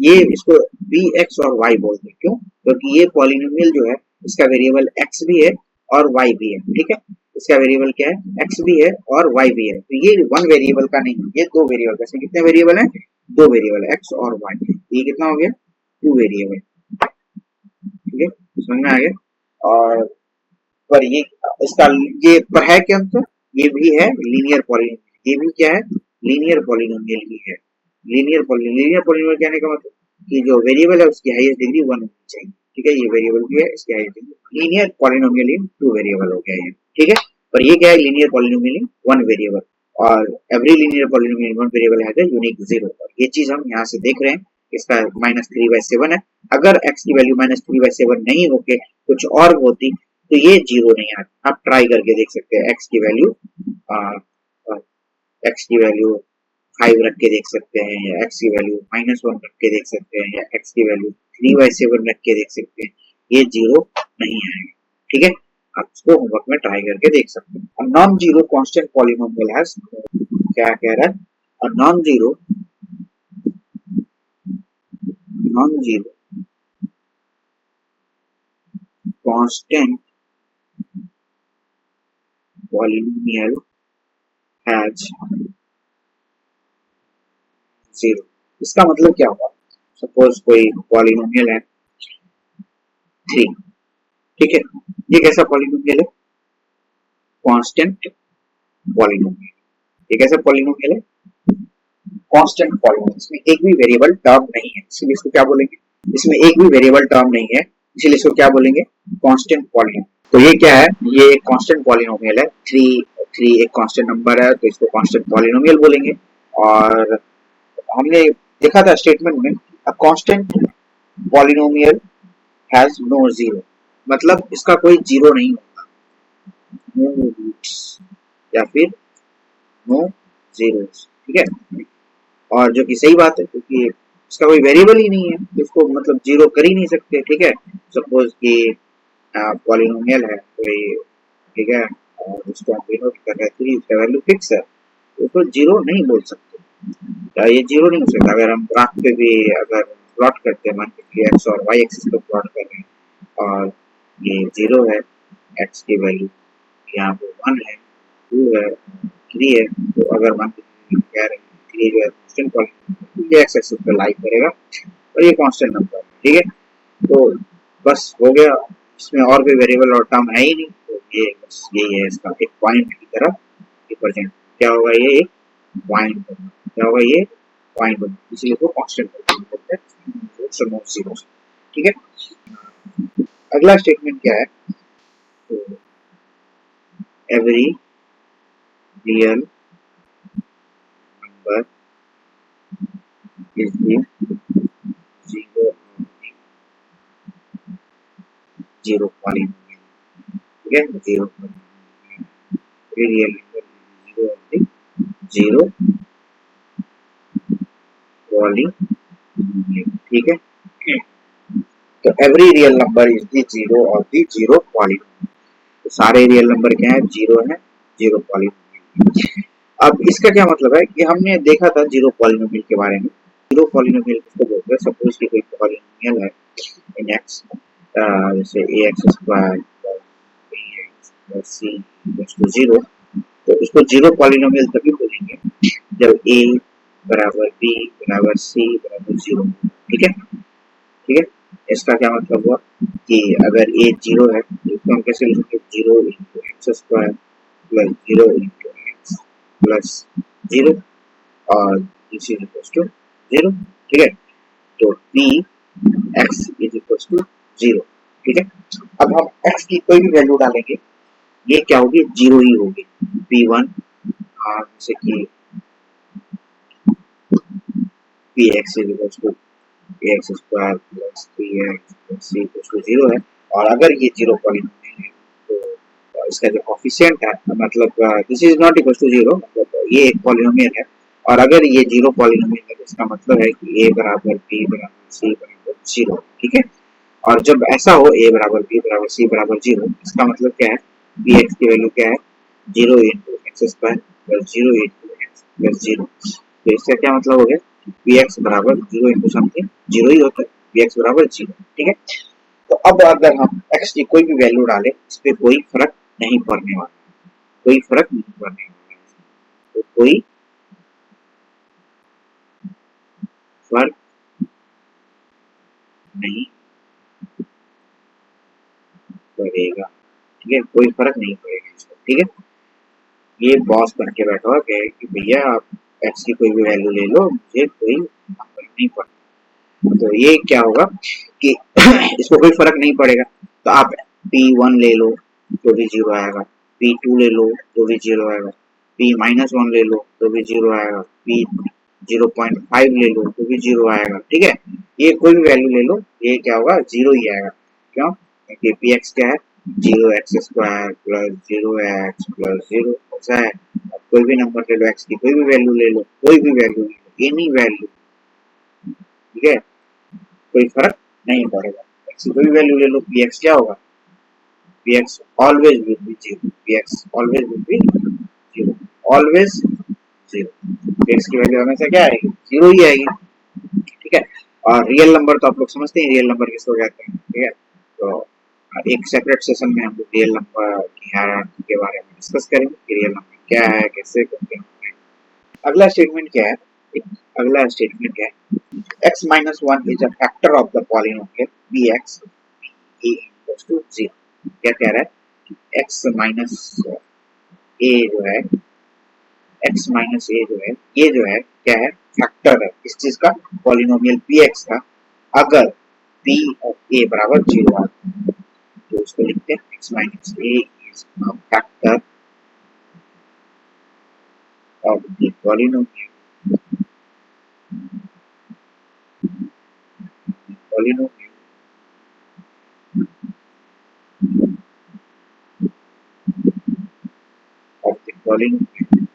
ये इसको px और y बोलते हैं। क्यों, क्योंकि ये पॉलिनोमियल जो है इसका वेरिएबल x भी है और y भी है, ठीक है। इसका वेरिएबल क्या है, x भी है और y भी है। तो ये वन वेरिएबल का नहीं है, ये दो वेरिएबल का। इसमें कितने वेरिएबल है, दो वेरिएबल है x और y। ये कितना हो गया, टू वेरिएबल, ठीक है, समझ में आ गया। और पर ये इसका ये पर है क्या अंतर, ये भी है लीनियर पॉलिनोमियल, ये भी क्या है, लीनियर पॉलिनोमियल ही है। लीनियर पॉलिनोमियल कहने का मतलब कि जो वेरिएबल है उसकी हाईएस्ट डिग्री 1 होनी चाहिए, ठीक है। ये वेरिएबल भी है, इसकी highest degree linear polynomial in two variable हो गया ये, ठीक है। पर ये क्या है, linear polynomial in one variable और every linear polynomial in one variable has a unique zero. और ये चीज हम यहाँ से देख रहे हैं, इसका -3/7 है। अगर x की वैल्यू -3/7 नहीं होके कुछ और होती तो ये जीरो नहीं आता। आप ट्राई करके देख सकते हैं, x की वैल्यू फाइव रख के देख सकते हैं या x की वैल्यू -1 रख के देख सकते हैं या x की वैल्यू 3/7 रख के देख सकते हैं, ये जीरो नहीं आएगा, ठीक है। आप इसको होमवर्क में ट्राई करके देख सकते हैं। Non zero constant polynomial has, क्या कह रहा है, non zero non-zero constant polynomial has zero। इसका मतलब क्या होगा? सपोज कोई पॉलिनोमियल है 3, ठीक है, ये कैसा पॉलिनोमियल है? Constant polynomial. ये कैसा पॉलिनोमियल है? Constant polynomial. इसमें एक भी वेरिएबल टर्म नहीं है, इसलिए इसको क्या बोलेंगे? इसमें एक भी वेरिएबल टर्म नहीं है, इसलिए इसको क्या बोलेंगे? Constant polynomial. तो ये क्या है? ये एक कांस्टेंट पॉलिनोमियल है। 3 एक कांस्टेंट नंबर है, तो इसको कांस्टेंट पॉलिनोमियल बोलेंगे। और हमने देखा था स्टेटमेंट में, a constant polynomial has no zero, मतलब इसका कोई जीरो नहीं होता, नो रूट्स या फिर नो जीरोस, ठीक है। और जो कि सही बात है, क्योंकि इसका कोई वेरिएबल ही नहीं है, इसको मतलब जीरो कर ही नहीं सकते, ठीक है। सपोज कि पॉलिनोमियल है कोई, ठीक है, और उसको हम डिनोट कर रहे हैं 3, इसका वैल्यू फिक्स है, तो उसको जीरो नहीं बोल सकते, या ये जीरो नहीं हो सकता। अगर हम ग्राफ पे भी अगर प्लॉट करते हैं, मान लीजिए एक्स और वाई एक्सिस पे प्लॉट कर रहे हैं और ये जीरो है, एक्स की वैल्यू यहाँ पे 1 है, 2 है, 3 है, तो अगर मान लीजिए कह रहे हैं 3 जो है कांस्टेंट पॉलिनोमियल, ये एक्स एक्सिस पे लाई करेगा और ये कांस्टेंट नंबर, ठीक है। तो बस हो गया, इसमें और कोई वेरिएबल और टर्म है ही नहीं, तो ये बस यही है, इसका एक पॉइंट की तरह रिप्रेजेंट क्या होगा, ये एक पॉइंट होगा, क्या होगा, ये पॉइंट होगा, इसलिए इसको कांस्टेंट बोलते हैं, ठीक है। अगला स्टेटमेंट क्या है? तो every real number is the zero zero polynomial, ठीक है, zero real number zero of the zero polynomial, ठीक है। तो every real number is the zero of the zero polynomial, तो सारे रियल नंबर क्या है? जीरो है, जीरो पॉलिनोमियल। अब इसका क्या मतलब है कि हमने देखा था जीरो पॉलिनोमियल के बारे में। जीरो पॉलिनोमियल किसको बोलते हैं? सपोज कि कोई पॉलिनोमियल है इन एक्स, जैसे a x square plus b x plus c equals to zero, तो इसको जीरो पॉलिनोमियल तभी बोलेंगे जब ए बराबर बी बराबर सी बराबर जीरो, ठीक है, ठीक है। इसका क्या मतलब हुआ कि अगर ए जीरो है तो इसको हम कैसे लिखेंगे? Zero into x square plus zero into x plus zero और this is equals to zero, ठीक है। तो p x is equals to zero, ठीक है। अब हम एक्स की कोई भी वैल्यू डालेंगे, ये क्या होगी? जीरो ही होगी। पी वन जैसे कि p x is equals to x square plus 3x plus c equals to zero है, और अगर ये जीरो पॉलिनोमियल है तो इसका जो कोफिशिएंट है, मतलब this is not equals to zero, मतलब ये एक पॉलिनोमियल है, और अगर ये जीरो पॉलिनोमियल है तो इसका मतलब है कि a बराबर b बराबर c बराबर जीरो, ठीक है। और जब ऐसा हो a बराबर b बराबर c बराबर जीरो, इसका मतलब क्या है? पी एक्स की वैल्यू क्या है? Zero into x square plus zero into x plus zero, तो इसका क्या मतलब हो गया? पी एक्स बराबर जीरो इंटू समथिंग जीरो ही होता है, पी एक्स बराबर जीरो, ठीक है। तो अब अगर हम एक्स की कोई भी वैल्यू डालें, इस पर कोई फर्क नहीं पड़ने वाला, कोई फर्क नहीं पड़ने वाला, तो कोई फर्क नहीं पड़ेगा, ठीक है, कोई फर्क नहीं पड़ेगा इसको, ठीक है। ये बॉस बन के बैठा हुआ है कि भैया आप एक्स की कोई भी वैल्यू ले लो, मुझे कोई फर्क नहीं पड़ता। तो ये क्या होगा कि इसको कोई फर्क नहीं पड़ेगा, तो आप P1 ले लो तो भी जीरो आएगा, P2 ले लो तो भी जीरो आएगा, P-1 ले लो तो भी जीरो आएगा, P 0.5 ले लो तो भी जीरो आएगा, ठीक है। ये कोई भी वैल्यू ले लो, ये क्या होगा? जीरो ही आएगा। क्यों? क्योंकि पी एक्स क्या है? Zero x square plus zero x plus zero, ऐसा है। अब कोई भी नंबर ले लो, एक्स की कोई भी वैल्यू ले लो, कोई भी वैल्यू ले लो, एनी वैल्यू, ठीक है, कोई फर्क नहीं पड़ेगा। एक्स की कोई भी वैल्यू ले लो, पी एक्स क्या होगा? P x always will be zero, P x always will be zero, always zero. P x की वैल्यू हमेशा क्या आएगी? जीरो ही आएगी, ठीक है। और रियल नंबर तो आप लोग समझते हैं रियल नंबर किसको कहते हैं, ठीक है। तो एक सेपरेट सेशन में हम लोग रियल नंबर की हायरार्की के बारे में डिस्कस करेंगे कि रियल नंबर क्या है, कैसे करते हैं। अगला स्टेटमेंट क्या है, अगला स्टेटमेंट क्या है, x minus 1 is a factor of the polynomial bx a equals to 0। क्या कह रहा है कि x minus a जो है, x minus a जो है, ये जो है क्या है, फैक्टर है इस चीज का, पॉलिनोमियल px का, अगर p of a बराबर 0 है तो उसको लिखते हैं x minus a is a factor of the polynomial polynomial of the polynomial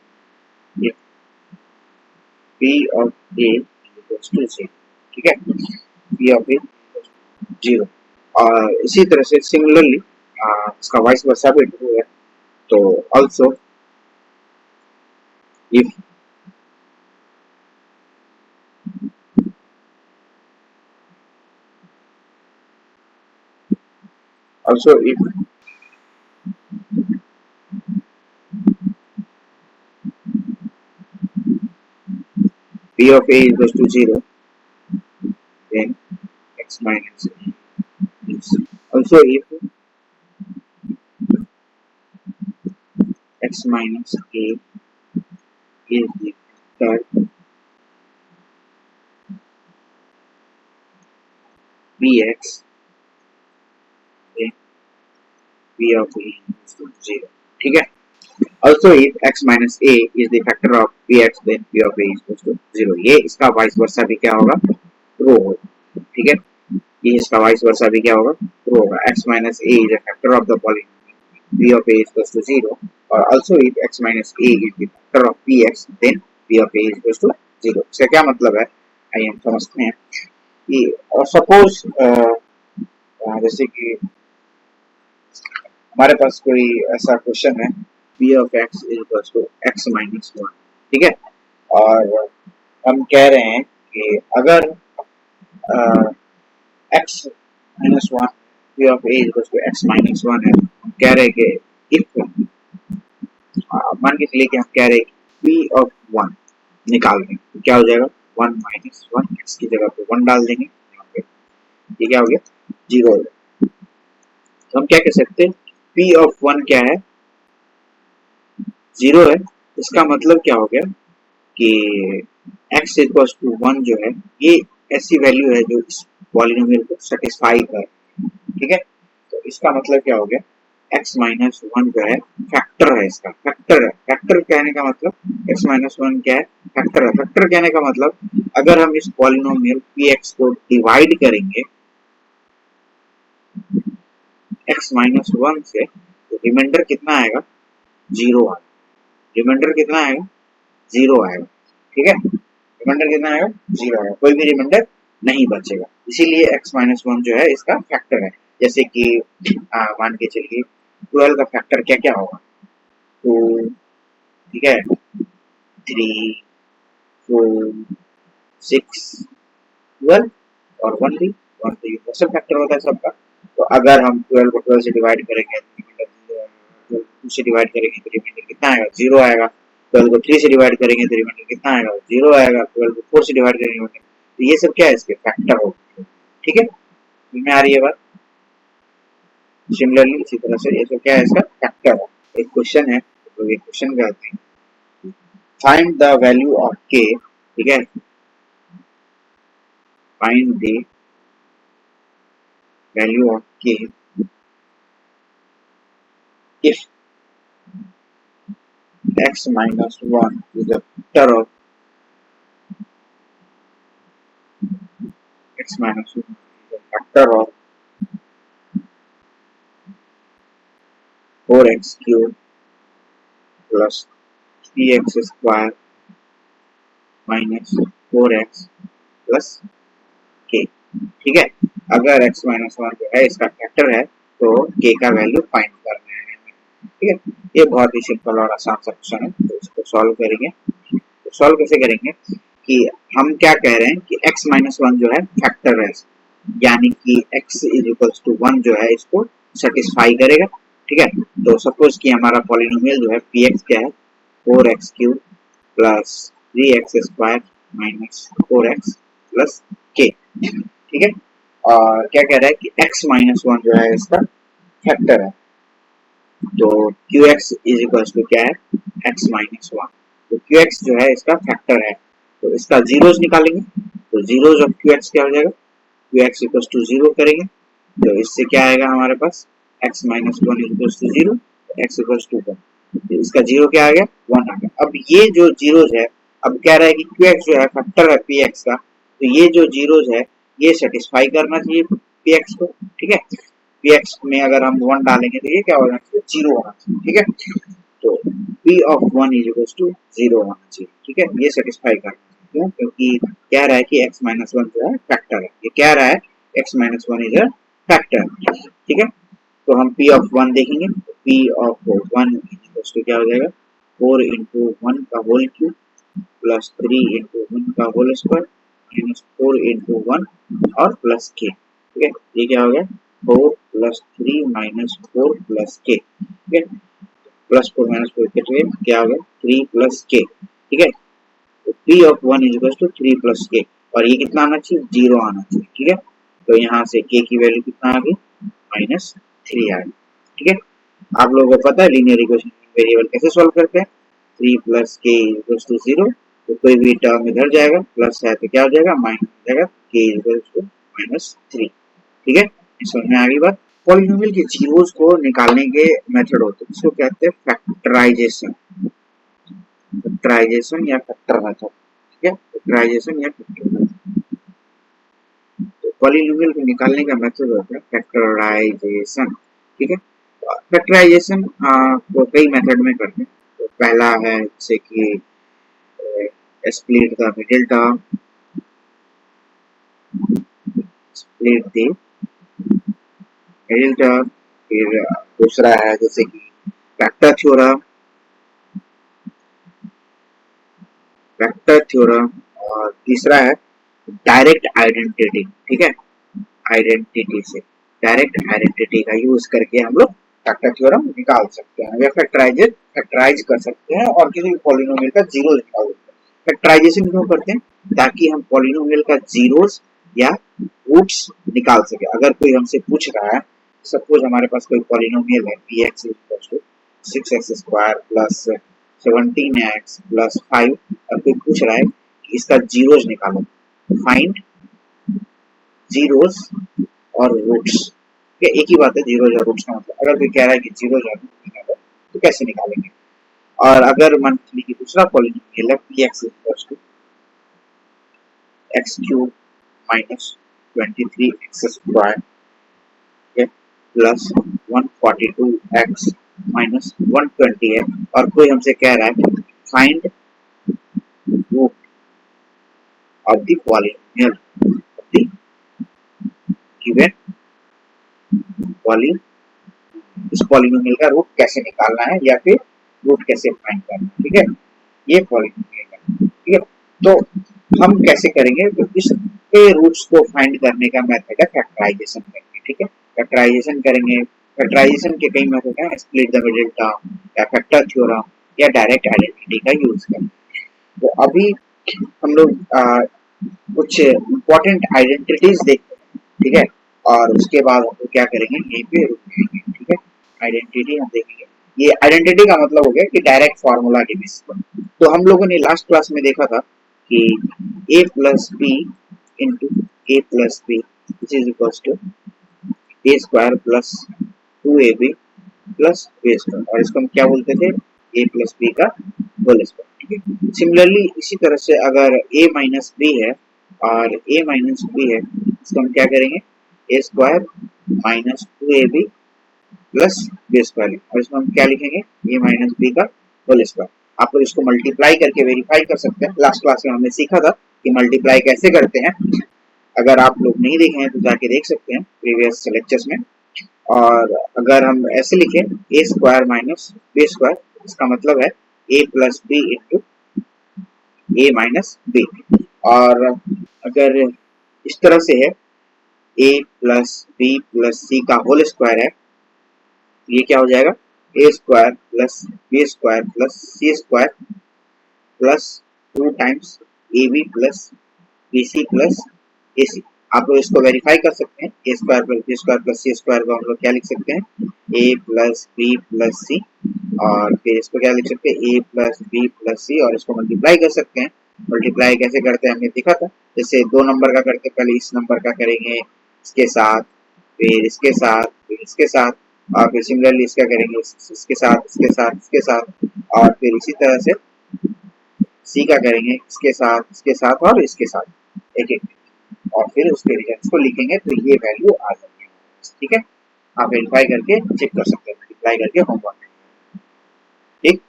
if p of a equals to 0, ठीक है, p of a जीरो। और इसी तरह से सिमिलरली इसका वाइस वर्सा भी ट्रू है, तो also if also if p of a equals to 0 then x minus a is also if x minus a is the factor bx then p of a equals to 0, ठीक है। Also if x minus a is the factor of px then p of a equals to 0, ये इसका vice versa भी क्या होगा, true होगा, ठीक है। ये इसका वाइस वर्सा भी क्या होगा, ट्रू होगा। x minus a is a factor of the polynomial p of a is equals to 0 और also if x minus a is the factor of px then p of a is equals to 0। इसका क्या मतलब है, आइए हम समझते हैं कि और सपोज जैसे कि हमारे पास कोई ऐसा क्वेश्चन है p of x is equals to x minus 1, ठीक है, और हम कह रहे हैं कि अगर x minus 1 p of a equals to x minus 1 है, हम कह रहे हैं कि if मान के चलिए कि हम कह रहे हैं p of 1 निकाल दें तो क्या हो जाएगा, 1 minus 1 x की जगह पे 1 डाल देंगे, ये क्या हो गया, 0 हो गया। तो हम क्या कह सकते हैं, p of 1 क्या है, 0 है, इसका मतलब क्या हो गया कि x इक्वल्स टू 1 जो है ये ऐसी वैल्यू है जो इस पॉलिनोमियल को सेटिस्फाई कर, ठीक है। तो इसका मतलब क्या हो गया, x माइनस 1 जो है फैक्टर है, इसका फैक्टर है। फैक्टर कहने का मतलब x माइनस 1 क्या है, फैक्टर है। फैक्टर कहने का मतलब अगर हम इस पॉलिनोमियल px को डिवाइड करेंगे x माइनस 1 से तो रिमाइंडर कितना आएगा, 0 आएगा। रिमाइंडर कितना आएगा, 0 आएगा, ठीक है। रिमाइंडर कितना आएगा, 0 आएगा, कोई भी रिमाइंडर नहीं बचेगा, इसीलिए x माइनस 1 जो है इसका फैक्टर है। जैसे कि मान के चलिए 12 का फैक्टर क्या क्या होगा, 2, ठीक है, 3, 4, 6, 12 और 1 भी, 1 तो यूनिवर्सल फैक्टर होता है सबका। तो अगर हम 12 को 12 से डिवाइड करेंगे तो रिमाइंडर 0 आएगा, 2 से डिवाइड करेंगे तो रिमाइंडर कितना आएगा, 0 आएगा। 12 को 3 से डिवाइड करेंगे तो रिमाइंडर कितना आएगा, 0 आएगा। 12 को 4 से डिवाइड करेंगे तो ये सब क्या है, इसके फैक्टर होगा, ठीक है। में आ रही है बात। सिमिलरली इसी तरह से ये सब क्या है, इसका फैक्टर है। एक क्वेश्चन है तो ये क्वेश्चन कहते हैं find the value of k, ठीक है, find the value of k if x minus 1 is a factor of x minus 1 is a factor of 4x cube plus 3x square minus 4x plus k, ठीक है। अगर x minus 1 जो है इसका factor है तो k का value find करना है, ठीक है। ये बहुत ही सिंपल और आसान सा क्वेश्चन है, तो इसको सॉल्व करेंगे। तो सॉल्व कैसे करेंगे, कि हम क्या कह रहे हैं कि x माइनस वन जो है फैक्टर है, यानी कि x is equals to one जो है इसको सेटिस्फाई करेगा। ठीक है, तो सपोज कि हमारा पॉलिनोमियल जो है पी एक्स क्या है, 4x³ plus 3x² minus 4x plus k। ठीक है, और क्या कह रहा है कि x माइनस वन जो है इसका फैक्टर है, तो qx इज इक्वल्स टू क्या है, x माइनस वन। तो qx जो है इसका फैक्टर है, तो इसका जीरोस निकालेंगे, तो जीरोस ऑफ qx क्या हो जाएगा, qx इक्वल्स टू जीरो करेंगे, तो इससे क्या आएगा हमारे पास, x minus one equals to zero, x equals to one, तो इसका जीरो क्या आ गया, वन आ गया। अब ये जो जीरोस है, अब कह रहा है कि qx जो है फैक्टर है px का, तो ये जो जीरोस है ये सेटिस्फाई करना चाहिए px को। ठीक है, px में अगर हम वन डालेंगे तो ये क्या होना चाहिए, जीरो होना चाहिए। ठीक है, तो p of one is equals to zero होना चाहिए। ठीक है, ये सेटिस्फाई करना चाहिए, क्यों, क्योंकि कह रहा है कि x माइनस वन जो है फैक्टर है, ये कह रहा है x minus one is a factor. ठीक है, तो हम p ऑफ वन देखेंगे, p of one is equals to क्या हो जाएगा, 4 इंटू वन का whole cube plus 3 into one का whole square minus 4 into one और प्लस के। ठीक है, ये क्या हो गया, 4 प्लस 3 माइनस 4 प्लस के। ठीक है, प्लस 4 माइनस 4 के क्या हो गया, 3 प्लस के। ठीक है, तो p of one is equal to 3 plus k, और ये कितना आना चाहिए, जीरो आना चाहिए। ठीक है, तो यहाँ से k की वैल्यू कितना आ गई, माइनस 3 आ गई। ठीक है, आप लोगों को पता है लीनियर इक्वेशन वेरिएबल कैसे सॉल्व करते हैं, 3 प्लस के इक्वल्स टू जीरो, तो कोई भी टर्म इधर जाएगा, प्लस है तो क्या हो जाएगा, माइनस हो जाएगा, के इक्वल्स टू माइनस 3। ठीक है, समझ में आ गई बात। पॉलिनोमियल के जीरोस को निकालने के मेथड होते हैं, इसको कहते हैं फैक्टराइजेशन, फैक्टराइजेशन या फैक्टर मेथड। ठीक है, फैक्टराइजेशन या फैक्टर मेथड, तो पॉलिनोमियल को निकालने का मेथड होता है फैक्टराइजेशन। ठीक है, फैक्टराइजेशन को कई मेथड में करते हैं, तो पहला है जैसे कि split the middle term, split the middle term, फिर दूसरा है जैसे कि फैक्टर थ्योरम, फैक्टर थ्योरम, और तीसरा है डायरेक्ट आइडेंटिटी। ठीक है, आइडेंटिटी से, डायरेक्ट आइडेंटिटी का यूज करके हम लोग फैक्टर थ्योरम निकाल सकते हैं या फैक्टराइज कर सकते हैं और किसी भी पॉलिनोमियल का जीरो निकाल सकते हैं। फैक्टराइजेशन क्यों करते हैं, ताकि हम पॉलिनोमियल का जीरोस या रूट्स निकाल सके। अगर कोई हमसे पूछ रहा है, सपोज हमारे पास कोई पॉलिनोमियल है P X equals to 6x² plus 17x plus 5, और कोई पूछ रहा है कि इसका जीरोस निकालो, फाइंड जीरोस और रूट्स। एक ही बात है, जीरोस और रूट्स का मतलब, अगर कोई कह रहा है कि जीरोस और रूट्स निकालो तो कैसे निकालेंगे। और अगर मान लीजिए दूसरा पॉलिनोमियल है P X equals to x³ minus 23x² plus 142x minus 120 है, और कोई हमसे कह रहा है find root of the polynomial of the given poly, इस पॉलिनोमियल का रूट कैसे निकालना है या फिर रूट कैसे फाइंड करना है। ठीक है, ये पॉलिनोमियल है। ठीक है, तो हम कैसे करेंगे, तो इसके रूट्स को फाइंड करने का मेथड है फैक्टराइजेशन करेंगे। ठीक है, फैक्टराइजेशन करेंगे, फैक्टराइजेशन के कई मेथड हैं, स्प्लिट द मिडिल टर्म या फैक्टर थ्योरम या डायरेक्ट आइडेंटिटी का यूज करेंगे। तो अभी हम लोग कुछ इंपॉर्टेंट आइडेंटिटीज देखते हैं। ठीक है, और उसके बाद हम लोग क्या करेंगे, यहीं पे रुकेंगे। ठीक है, आइडेंटिटी हम देखेंगे, ये आइडेंटिटी का मतलब हो गया कि डायरेक्ट फार्मूला के बेसिस पर। तो हम लोगों ने लास्ट क्लास में देखा था कि a plus B into A plus B is equals to A square plus 2ab plus B square, और इसको हम क्या बोलते थे, a प्लस बी का होल स्क्वायर। ठीक है, सिमिलरली इसी तरह से अगर a माइनस बी है और a माइनस बी है, इसको हम क्या करेंगे, a square minus 2ab plus B square, और इसमें हम क्या लिखेंगे, ए माइनस बी का होल स्क्वायर। आप लोग इसको मल्टीप्लाई करके वेरीफाई कर सकते हैं, लास्ट क्लास में हमने सीखा था कि मल्टीप्लाई कैसे करते हैं। अगर आप लोग नहीं देखे हैं तो जाके देख सकते हैं प्रीवियस लेक्चर्स में। और अगर हम ऐसे लिखें a square minus b square, इसका मतलब है a plus B into a minus b. और अगर इस तरह से है a plus b plus c का होल स्क्वायर है, ये क्या हो जाएगा a square plus B square plus c square plus 2 times a b plus b c plus a c. आप लोग इसको वेरीफाई कर सकते हैं, a square plus B square plus c square को हम लोग क्या लिख सकते हैं ए प्लस बी प्लस सी, और फिर इसको क्या लिख सकते हैं ए प्लस बी प्लस सी, और इसको मल्टीप्लाई कर सकते हैं। मल्टीप्लाई कैसे करते हैं हमने देखा था, जैसे 2 नंबर का करते पहले इस नंबर का करेंगे इसके साथ, फिर इसके साथ, फिर इसके साथ, और फिर सिमिलरली इसका करेंगे इसके साथ इसके साथ इसके साथ, और फिर इसी तरह से सी का करेंगे इसके साथ और इसके साथ एक एक, और फिर उसके रिजल्ट को लिखेंगे तो ये वैल्यू आ जाएगी। ठीक है, आप वेरीफाई करके चेक कर सकते हैं, मल्टीप्लाई करके होमवर्क। ठीक,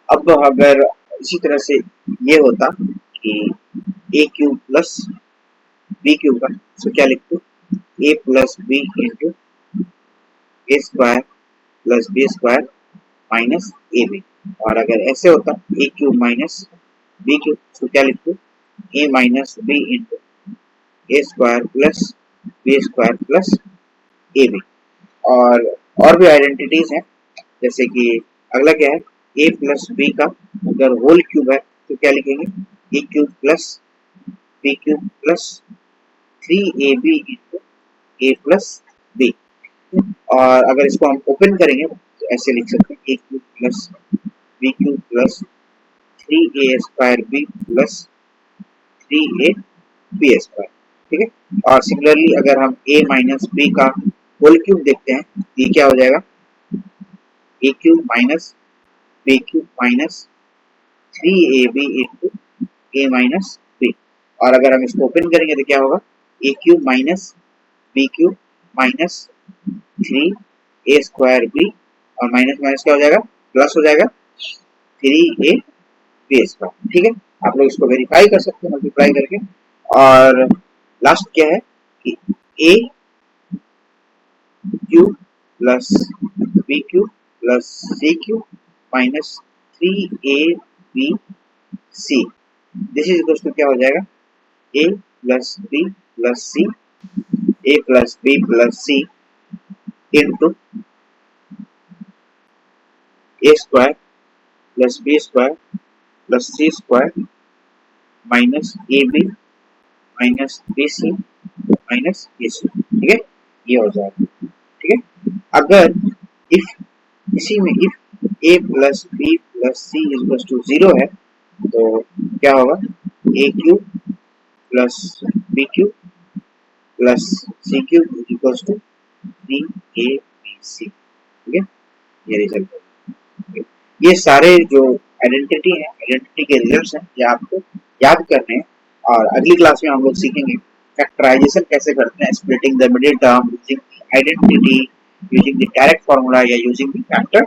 अब अगर इसी तरह से ये होता कि a cube plus b cube का, तो क्या लिखते a plus B into a square plus B square minus a b. और अगर ऐसे होता a cube minus b cube, तो क्या लिखते a minus b into a square plus B square plus a b. और भी आइडेंटिटीज हैं, जैसे कि अगला क्या है ए प्लस बी का अगर होल क्यूब है तो क्या लिखेंगे a cube plus b cube plus 3ab into A plus b. और अगर इसको हम ओपन करेंगे तो ऐसे लिख सकते हैं a cube plus b cube plus 3a square b plus 3a b square. ठीक है, और सिमिलरली अगर हम a माइनस बी का होल क्यूब देखते हैं, ये क्या हो जाएगा a cube minus b cube minus 3ab into a minus b. और अगर हम इसको ओपन करेंगे तो क्या होगा a cube minus b cube minus 3a square b, और माइनस माइनस क्या हो जाएगा प्लस हो जाएगा 3a बी स्क्वायर। ठीक है, आप लोग इसको वेरीफाई कर सकते हैं मल्टीप्लाई करके। और लास्ट क्या है कि a cube plus b cube plus c cube minus 3ab c, this is equal to क्या हो जाएगा a plus b plus c, a plus b plus c into a square plus B square plus c square minus a b minus b c minus a c. ठीक है, ये हो जाएगा। ठीक है, अगर इफ इसी में if a plus b plus c is to 0 है तो क्या होगा a cube plus b cube plus c cube is equal to 3ab ठीक है, ये रिजल्ट है। ये सारे जो आइडेंटिटी है, आइडेंटिटी के रिजल्ट्स हैं, ये आपको याद करने हैं। और अगली क्लास में हम लोग सीखेंगे फैक्टराइजेशन कैसे करते हैं, splitting the middle term using identity, using the direct formula या यूजिंग द फैक्टर।